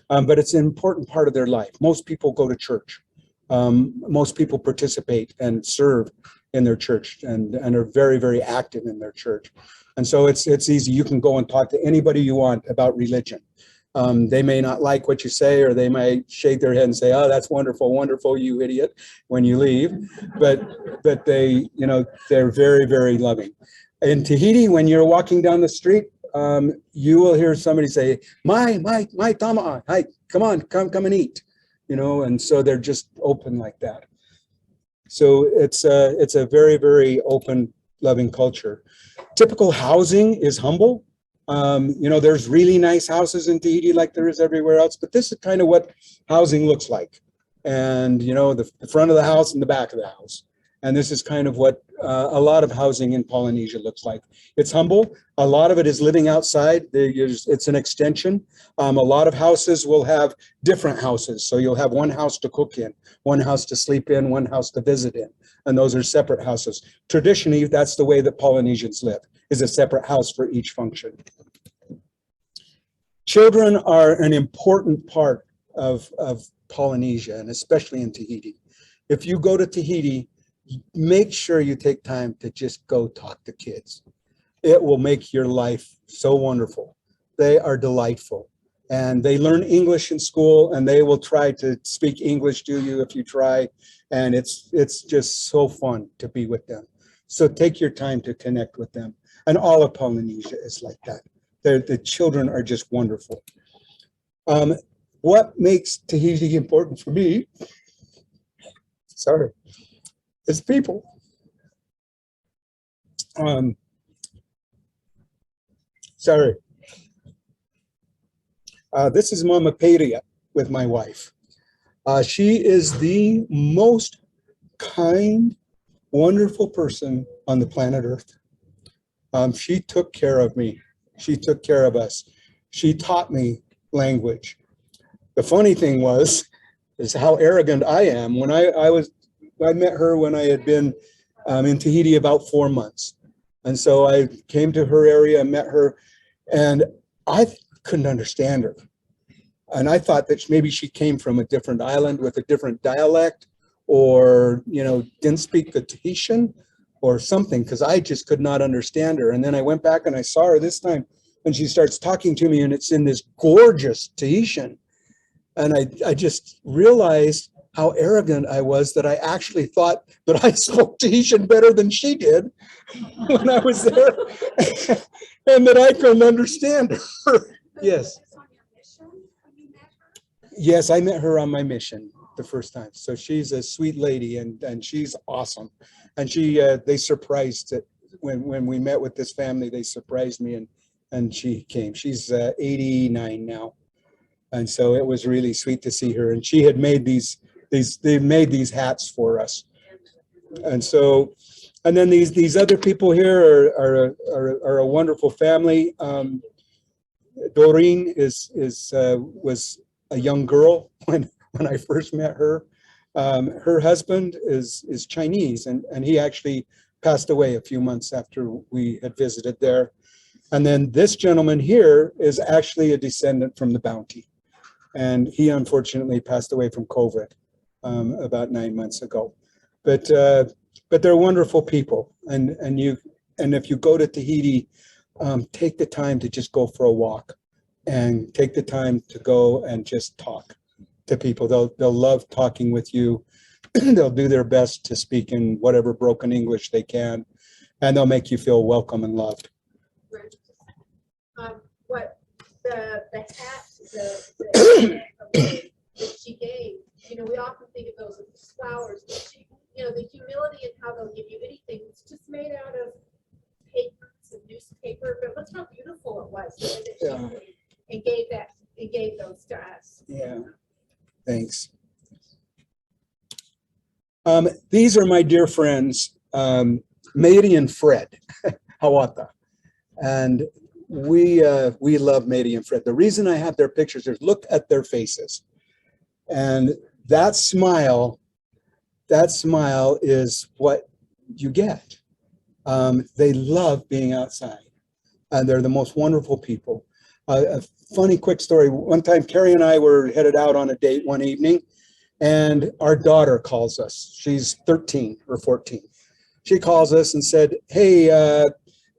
But it's an important part of their life. Most people go to church. Most people participate and serve in their church and are very, very active in their church. And so it's easy. You can go and talk to anybody you want about religion. They may not like what you say, or they might shake their head and say, "Oh, that's wonderful, wonderful, you idiot," when you leave. But they, you know, they're very, very loving. In Tahiti, when you're walking down the street, you will hear somebody say, my tama'a, hi, come on, come and eat," you know, and so they're just open like that. So it's a very, very open, loving culture. Typical housing is humble. You know, there's really nice houses in Tahiti like there is everywhere else, but this is kind of what housing looks like. And, you know, the front of the house and the back of the house. And this is kind of what a lot of housing in Polynesia looks like. It's humble. A lot of it is living outside. It's an extension. A lot of houses will have different houses. So you'll have one house to cook in, one house to sleep in, one house to visit in. And those are separate houses. Traditionally, that's the way that Polynesians live, is a separate house for each function. Children are an important part of Polynesia, and especially in Tahiti. If you go to Tahiti, make sure you take time to just go talk to kids. It will make your life so wonderful. They are delightful, and they learn English in school, and they will try to speak English to you if you try. And it's just so fun to be with them. So take your time to connect with them. And all of Polynesia is like that. The children are just wonderful. What makes Tahiti important for me, is people. This is Mama Peria with my wife. She is the most kind, wonderful person on the planet Earth. She took care of me. She took care of us. She taught me language. The funny thing is how arrogant I am. When I met her when I had been in Tahiti about 4 months. And so I came to her area and met her, and I couldn't understand her. And I thought that maybe she came from a different island with a different dialect, or, you know, didn't speak the Tahitian or something, because I just could not understand her. And then I went back and I saw her this time, and she starts talking to me, and it's in this gorgeous Tahitian. And I just realized how arrogant I was, that I actually thought that I spoke Tahitian better than she did when I was there, and that I couldn't understand her. Yes. Yes, I met her on my mission the first time. So she's a sweet lady, and she's awesome. And they surprised it when we met with this family. They surprised me, and she came. She's 89 now, and so it was really sweet to see her. And she had made these hats for us. And so And then these other people here are a wonderful family. Doreen was a young girl when I first met her. Her husband is Chinese, and he actually passed away a few months after we had visited there. And then this gentleman here is actually a descendant from the Bounty, and he unfortunately passed away from COVID about 9 months ago. But they're wonderful people, and if you go to Tahiti, take the time to just go for a walk, and take the time to go and just talk to people. They'll love talking with you. They'll do their best to speak in whatever broken English they can, and they'll make you feel welcome and loved. What the hat, that she gave, we often think of those as flowers, but she, the humility and how they'll give you anything. It's just made out of papers and newspaper, but look how beautiful it was the way that she made and gave those to us. Yeah, thanks. These are my dear friends, Mary and Fred Hawata, and we love Mary and Fred. The reason I have their pictures is look at their faces, and that smile is what you get. They love being outside, and they're the most wonderful people. A funny quick story. One time, Carrie and I were headed out on a date one evening, and our daughter calls us. She's 13 or 14. She calls us and said, "Hey,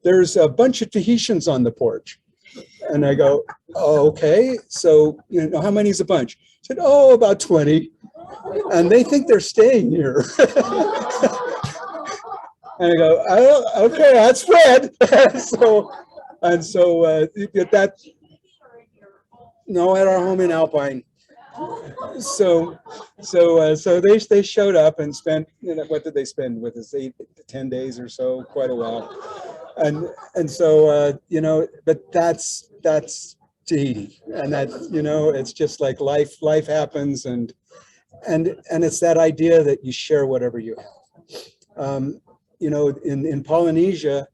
there's a bunch of Tahitians on the porch." And I go, "Oh, okay. So, how many is a bunch?" She said, "Oh, about 20. And they think they're staying here." And I go, "Oh, okay, that's Fred." No, at our home in Alpine. So they showed up and spent, what did they spend with us? 8 to 10 days or so, quite a while. And so but that's Tahiti, and that it's just like life happens, and it's that idea that you share whatever you have. In Polynesia,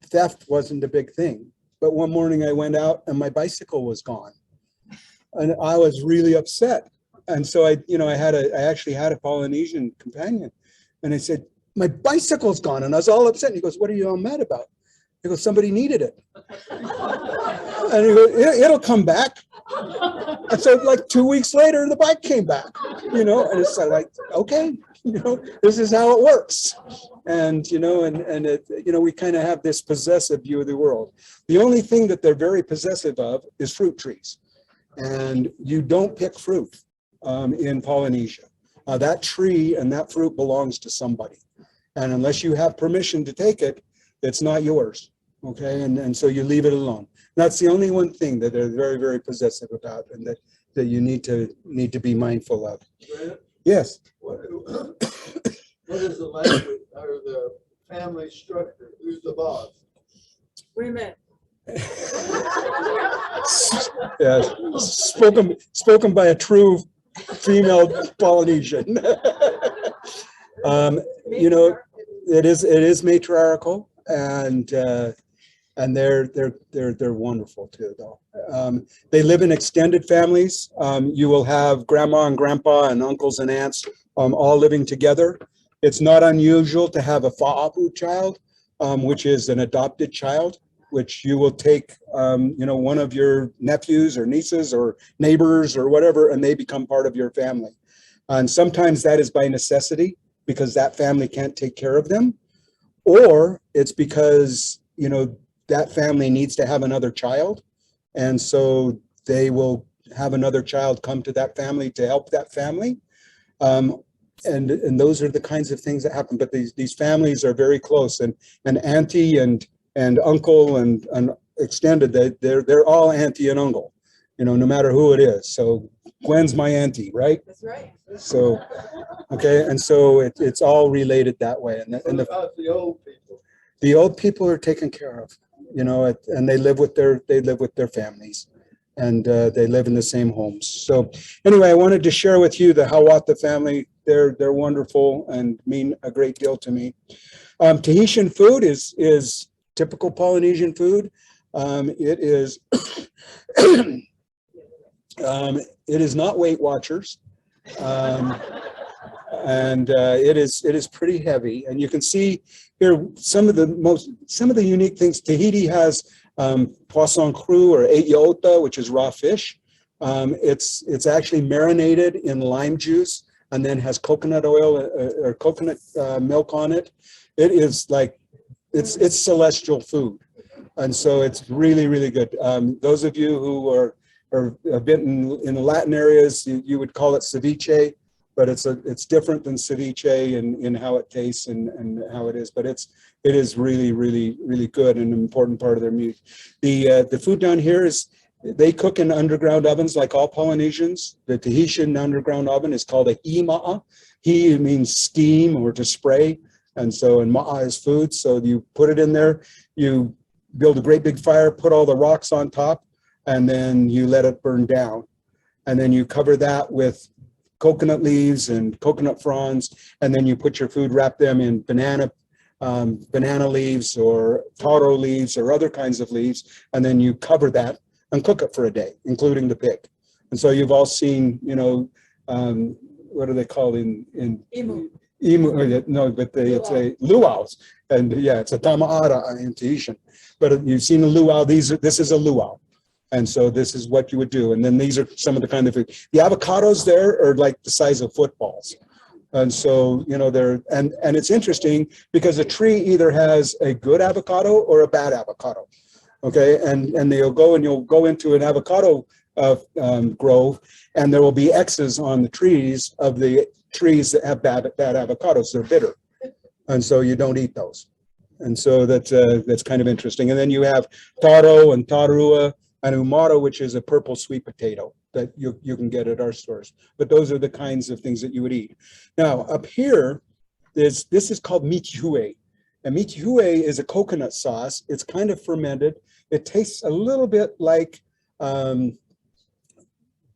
theft wasn't a big thing, but one morning I went out and my bicycle was gone, and I was really upset. And so I actually had a Polynesian companion, and I said, "My bicycle's gone," and I was all upset. And he goes, "What are you all mad about?" He goes, "Somebody needed it." And he goes, "It'll come back." And so like 2 weeks later, the bike came back, and it's like, okay, this is how it works. And, we kind of have this possessive view of the world. The only thing that they're very possessive of is fruit trees. And you don't pick fruit in Polynesia. That tree and that fruit belongs to somebody. And unless you have permission to take it, it's not yours. Okay, and so you leave it alone. That's the only one thing that they're very, very possessive about, and that you need to be mindful of. Brent, Yes. what is the language or the family structure? Who's the boss? Women. Yes. Spoken by a true female Polynesian. It is matriarchal, and they're wonderful too, though. They live in extended families. You will have grandma and grandpa and uncles and aunts all living together. It's not unusual to have a Fafaru child, which is an adopted child, which you will take, one of your nephews or nieces or neighbors or whatever, and they become part of your family. And sometimes that is by necessity, because that family can't take care of them, or it's because, that family needs to have another child. And so they will have another child come to that family to help that family. And those are the kinds of things that happen. But these families are very close, and auntie and uncle and extended, they're all auntie and uncle, no matter who it is. So Gwen's my auntie, right? That's right. So, okay. And so it's all related that way. And What about the old people? The old people are taken care of, and they live with their families. and they live in the same homes. So anyway, I wanted to share with you the Hawata family. They're wonderful and mean a great deal to me. Tahitian food is typical Polynesian food. It is it is not Weight Watchers, and it is pretty heavy. And you can see here some of the unique things. Tahiti has poisson cru or eiota, which is raw fish. It's actually marinated in lime juice and then has coconut oil or coconut milk on it. It is like it's celestial food, and so it's really, really good. Those of you who have been in the Latin areas, you would call it ceviche, but it's different than ceviche in how it tastes and how it is. But it is really, really, really good and an important part of their meat. The food down here is they cook in underground ovens like all Polynesians. The Tahitian underground oven is called a hima'a. He means steam or to spray, and ma'a is food. So you put it in there, you build a great big fire, put all the rocks on top, and then you let it burn down. And then you cover that with coconut leaves and coconut fronds, and then you put your food, wrap them in banana leaves or taro leaves or other kinds of leaves, and then you cover that and cook it for a day, including the pig. And so you've all seen, what are they called in Imu? No, but it's a luau's, and yeah, it's a tama'ara in Tahitian. But you've seen a luau. This is a luau. And so this is what you would do. And then these are some of the kind of food. The avocados there are like the size of footballs. And so, they're, and it's interesting because a tree either has a good avocado or a bad avocado. Okay. And you'll go into an avocado grove, and there will be X's on the trees of the trees that have bad avocados. They're bitter. And so you don't eat those. And so that's kind of interesting. And then you have taro and tarua and umara, which is a purple sweet potato that you can get at our stores. But those are the kinds of things that you would eat. Now, up here, this is called Michihuey. And Michihuey is a coconut sauce. It's kind of fermented. It tastes a little bit like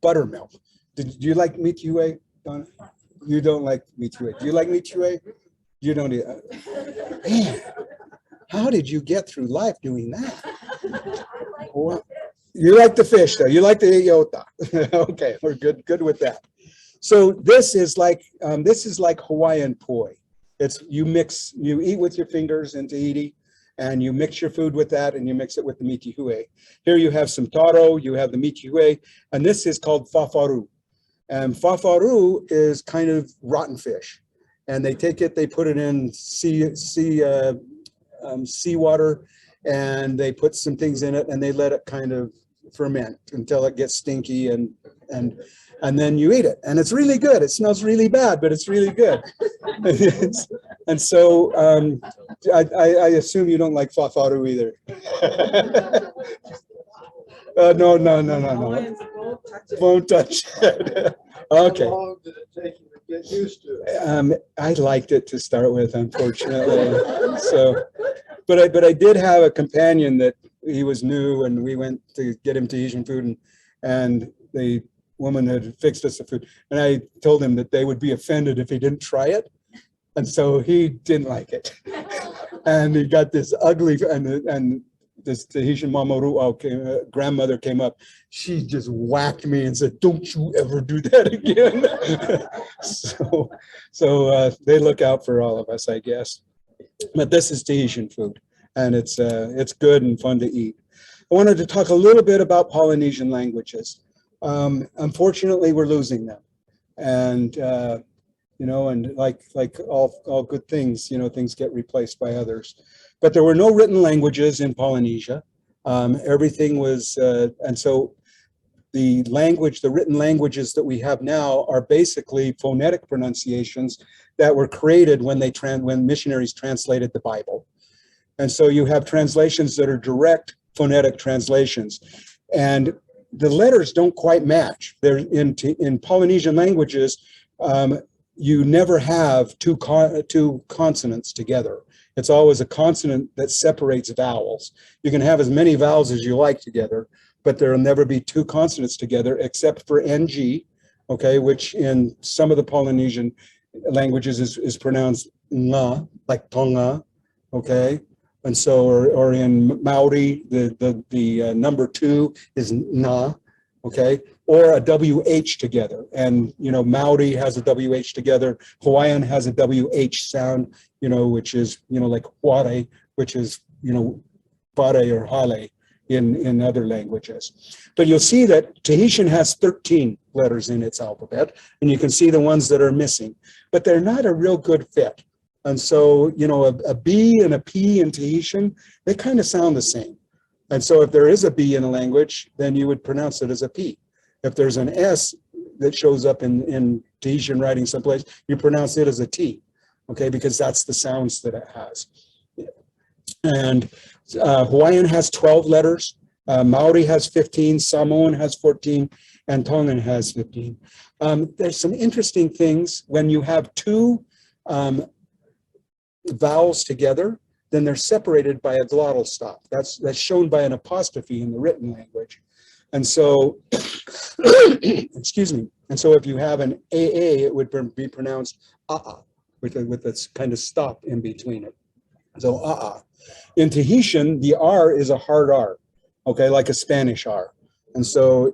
buttermilk. Do you like Michihuey, Donna? You don't like Michihuey. Do you like Michihuey? You don't eat. Man, how did you get through life doing that? Well, you like the fish, though. You like the eiota. Okay, we're good with that. So this is like Hawaiian poi. It's you eat with your fingers in Tahiti, and you mix your food with that, and you mix it with the michihuey. Here you have some taro, you have the michihuey, and this is called fafaru. And fafaru is kind of rotten fish, and they take it, they put it in seawater, and they put some things in it, and they let it kind of ferment until it gets stinky, and then you eat it, and it's really good. It smells really bad, but it's really good. And so I assume you don't like fafaru either. No. Won't touch it. Okay. How long did it take you to get used to it? I liked it to start with, unfortunately. So, but I did have a companion that he was new, and we went to get him Tahitian food, and the woman had fixed us the food, and I told him that they would be offended if he didn't try it, and so he didn't like it, and he got this ugly, and this Tahitian grandmother came up. She just whacked me and said, "Don't you ever do that again." So they look out for all of us, I guess. But this is Tahitian food, and it's good and fun to eat. I wanted to talk a little bit about Polynesian languages. Unfortunately, we're losing them, and and like all good things, things get replaced by others. But there were no written languages in Polynesia. Everything was, and so the written languages that we have now are basically phonetic pronunciations that were created when missionaries translated the Bible. And so you have translations that are direct phonetic translations, and the letters don't quite match. They're in Polynesian languages. You never have two consonants together. It's always a consonant that separates vowels. You can have as many vowels as you like together, but there will never be two consonants together except for NG, okay, which in some of the Polynesian languages is pronounced nga, like tonga, okay? And so, or in Maori, the number 2 is na, okay? Or a WH together. And, you know, Maori has a WH together. Hawaiian has a WH sound, you know, which is, you know, like ware, which is, you know, ware or hale in other languages. But you'll see that Tahitian has 13 letters in its alphabet, and you can see the ones that are missing, but they're not a real good fit. And so, you know, a B and a P in Tahitian, they kind of sound the same. And so if there is a B in a language, then you would pronounce it as a P. If there's an S that shows up in Tahitian writing someplace, you pronounce it as a T, okay, because that's the sounds that it has. And Hawaiian has 12 letters, Maori has 15, Samoan has 14, and Tongan has 15. There's some interesting things when you have two vowels together, then they're separated by a glottal stop. That's shown by an apostrophe in the written language. And so, excuse me. And so if you have an AA, it would be pronounced with this kind of stop in between it. So In Tahitian, the R is a hard R, okay, like a Spanish R. And so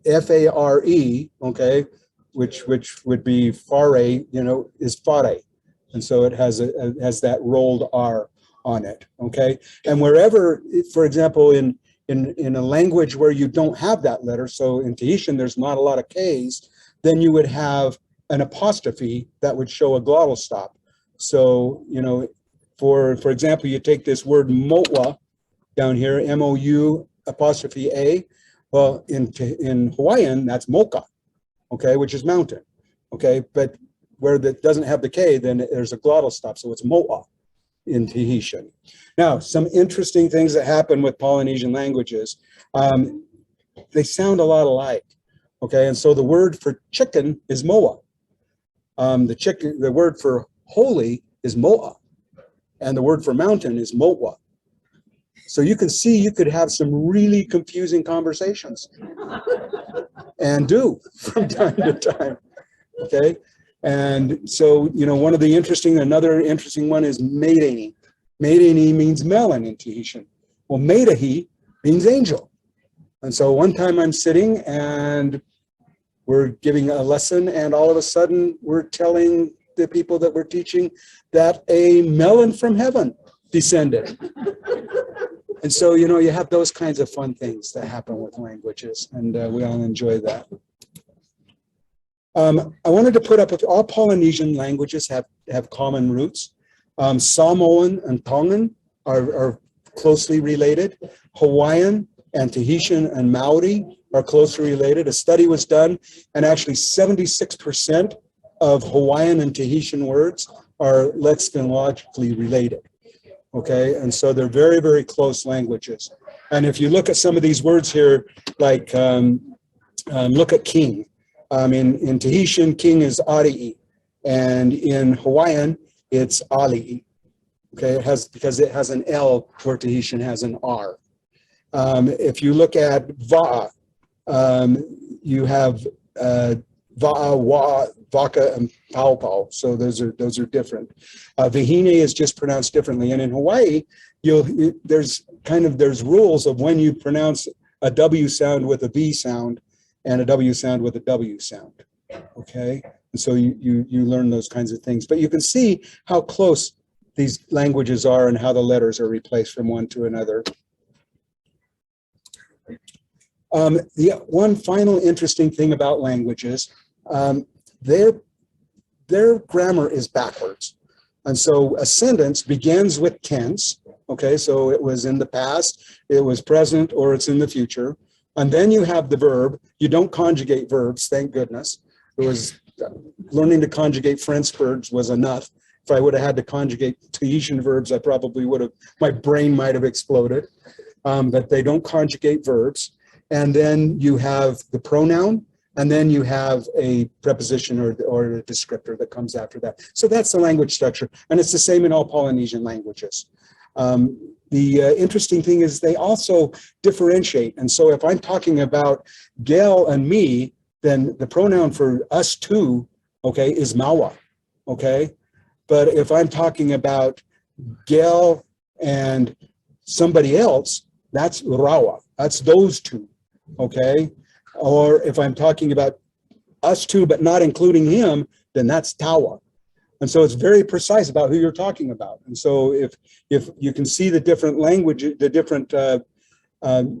Fare, okay, which would be fare, you know, is fare. And so it has that rolled R on it, okay? And wherever, for example, in a language where you don't have that letter, so in Tahitian there's not a lot of Ks, then you would have an apostrophe that would show a glottal stop. So, you know, for example, you take this word mo'ua down here, M-O-U apostrophe A. Well, in Hawaiian, that's moka, okay, which is mountain, okay? But where that doesn't have the K, then there's a glottal stop, so it's mo'a in Tahitian. Now, some interesting things that happen with Polynesian languages. They sound a lot alike, okay? And so the word for chicken is moa. The word for holy is mo'a, and the word for mountain is mo'ua. So you can see you could have some really confusing conversations, and do from time to time, okay? And so, you know, another interesting one is Meidani. Meidani means melon in Tahitian. Well, Meidahi means angel. And so one time I'm sitting and we're giving a lesson, and all of a sudden we're telling the people that we're teaching that a melon from heaven descended. And so, you know, you have those kinds of fun things that happen with languages, and we all enjoy that. I wanted to put up with all Polynesian languages have common roots. Samoan and Tongan are closely related. Hawaiian and Tahitian and Maori are closely related. A study was done, and actually 76% of Hawaiian and Tahitian words are lexichologically related. Okay, and so they're very, very close languages. And if you look at some of these words here, like look at king. In Tahitian, king is ari'i, and in Hawaiian, it's ali'i. Okay, because it has an L where Tahitian has an R. If you look at va'a, you have va'a, wa, vaka, and paupau. So those are different. Vihine is just pronounced differently, and in Hawaii, there's rules of when you pronounce a W sound with a V sound, and a W sound with a W sound, okay? And so you learn those kinds of things. But you can see how close these languages are and how the letters are replaced from one to another. The one final interesting thing about languages, their grammar is backwards. And so a sentence begins with tense, okay? So it was in the past, it was present, or it's in the future. And then you have the verb. You don't conjugate verbs, thank goodness. It was learning to conjugate French verbs was enough. If I would have had to conjugate Tahitian verbs, I probably would have, my brain might have exploded. But they don't conjugate verbs. And then you have the pronoun, And then you have a preposition or a descriptor that comes after that. So that's the language structure. And it's the same in all Polynesian languages. The interesting thing is they also differentiate. And so if I'm talking about Gel and me, then the pronoun for us two, okay, is Mawa, okay? But if I'm talking about Gel and somebody else, that's Rawa. That's those two, okay? Or if I'm talking about us two, but not including him, then that's Tawa. And so it's very precise about who you're talking about. And so if you can see the different language, the different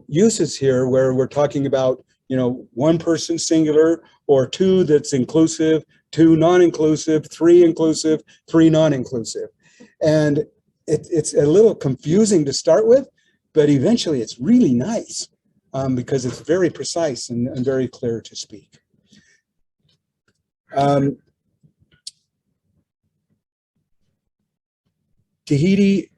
uses here where we're talking about, you know, one person singular or two that's inclusive, two non-inclusive, three inclusive, three non-inclusive. And it's a little confusing to start with, but eventually it's really nice because it's very precise and very clear to speak. Tahiti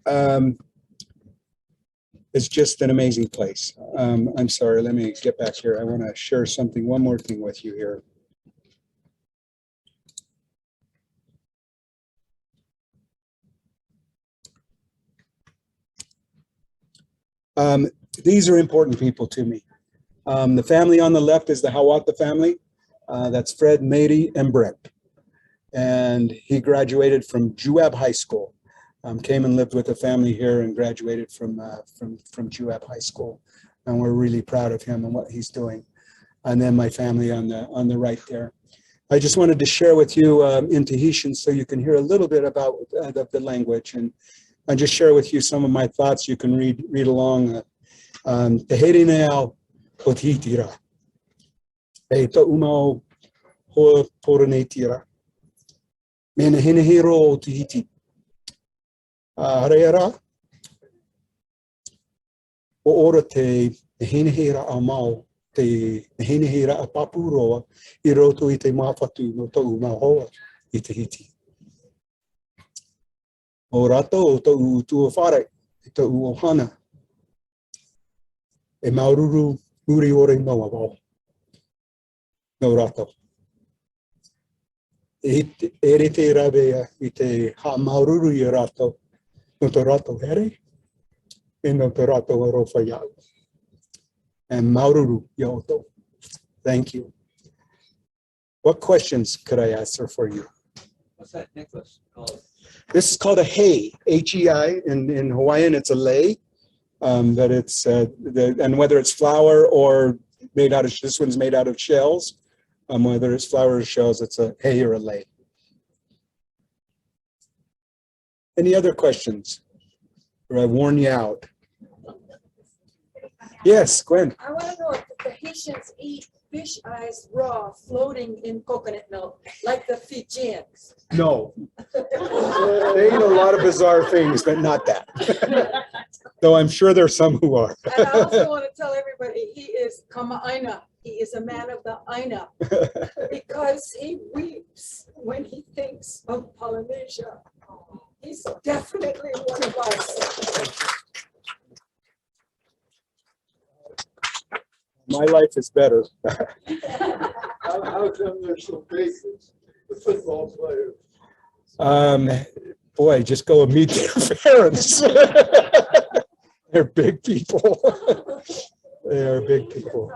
is just an amazing place. I'm sorry, let me get back here. I want to share something, one more thing with you here. These are important people to me. The family on the left is the Hawata family. That's Fred, Mary, and Brent. And he graduated from Juab High School. Came and lived with a family here and graduated from Juab High School. And we're really proud of him and what he's doing. And then my family on the right there. I just wanted to share with you in Tahitian so you can hear a little bit about the language and just share with you some of my thoughts. You can read along. Tahiti neau o Tahitira. E ta umau ho Polynesia. Mena hinahiro o Tahiti. Hareara, o ora te hinahira a mau, te hinahira a papuroa, I roto I te mawhatu no tau mahoa I Tahiti. O rato o tau tuawhare, I tau ohana. E maururu muri ore noa wau. No rato. E re te rawea I te ha maururu I rato. No te rato here, e no te rato arofa iau. And maururu yoto. Thank you. What questions could I answer for you? What's that necklace called? This is called a hei, H-E-I. In Hawaiian, it's a lei. But it's, and whether it's flour or made out of, this one's made out of shells. Whether it's flour or shells, it's a hei or a lei. Any other questions? Or I've worn you out. Yes, Gwen. I want to know if the Tahitians eat fish eyes raw, floating in coconut milk, like the Fijians. No. They eat a lot of bizarre things, but not that. Though I'm sure there's some who are. And I also want to tell everybody he is Kama'aina. He is a man of the Aina because he weeps when he thinks of Polynesia. He's definitely one of us. My life is better. How come there's so big, the football players? Boy, just go and meet their parents. They're big people. They are big people.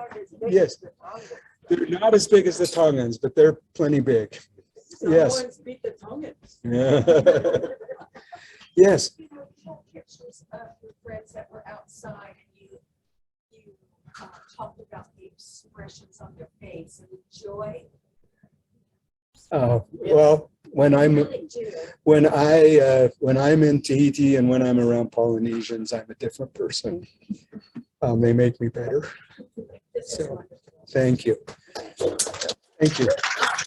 Yes. They're not as big as the Tongans, but they're plenty big. Yes. Someone's beat the Tongans. Yeah. Yes. Pictures of your friends that were outside and you talked about the expressions on their face and the joy. Well, when I'm in Tahiti and when I'm around Polynesians, I'm a different person. They make me better. So, thank you. Thank you.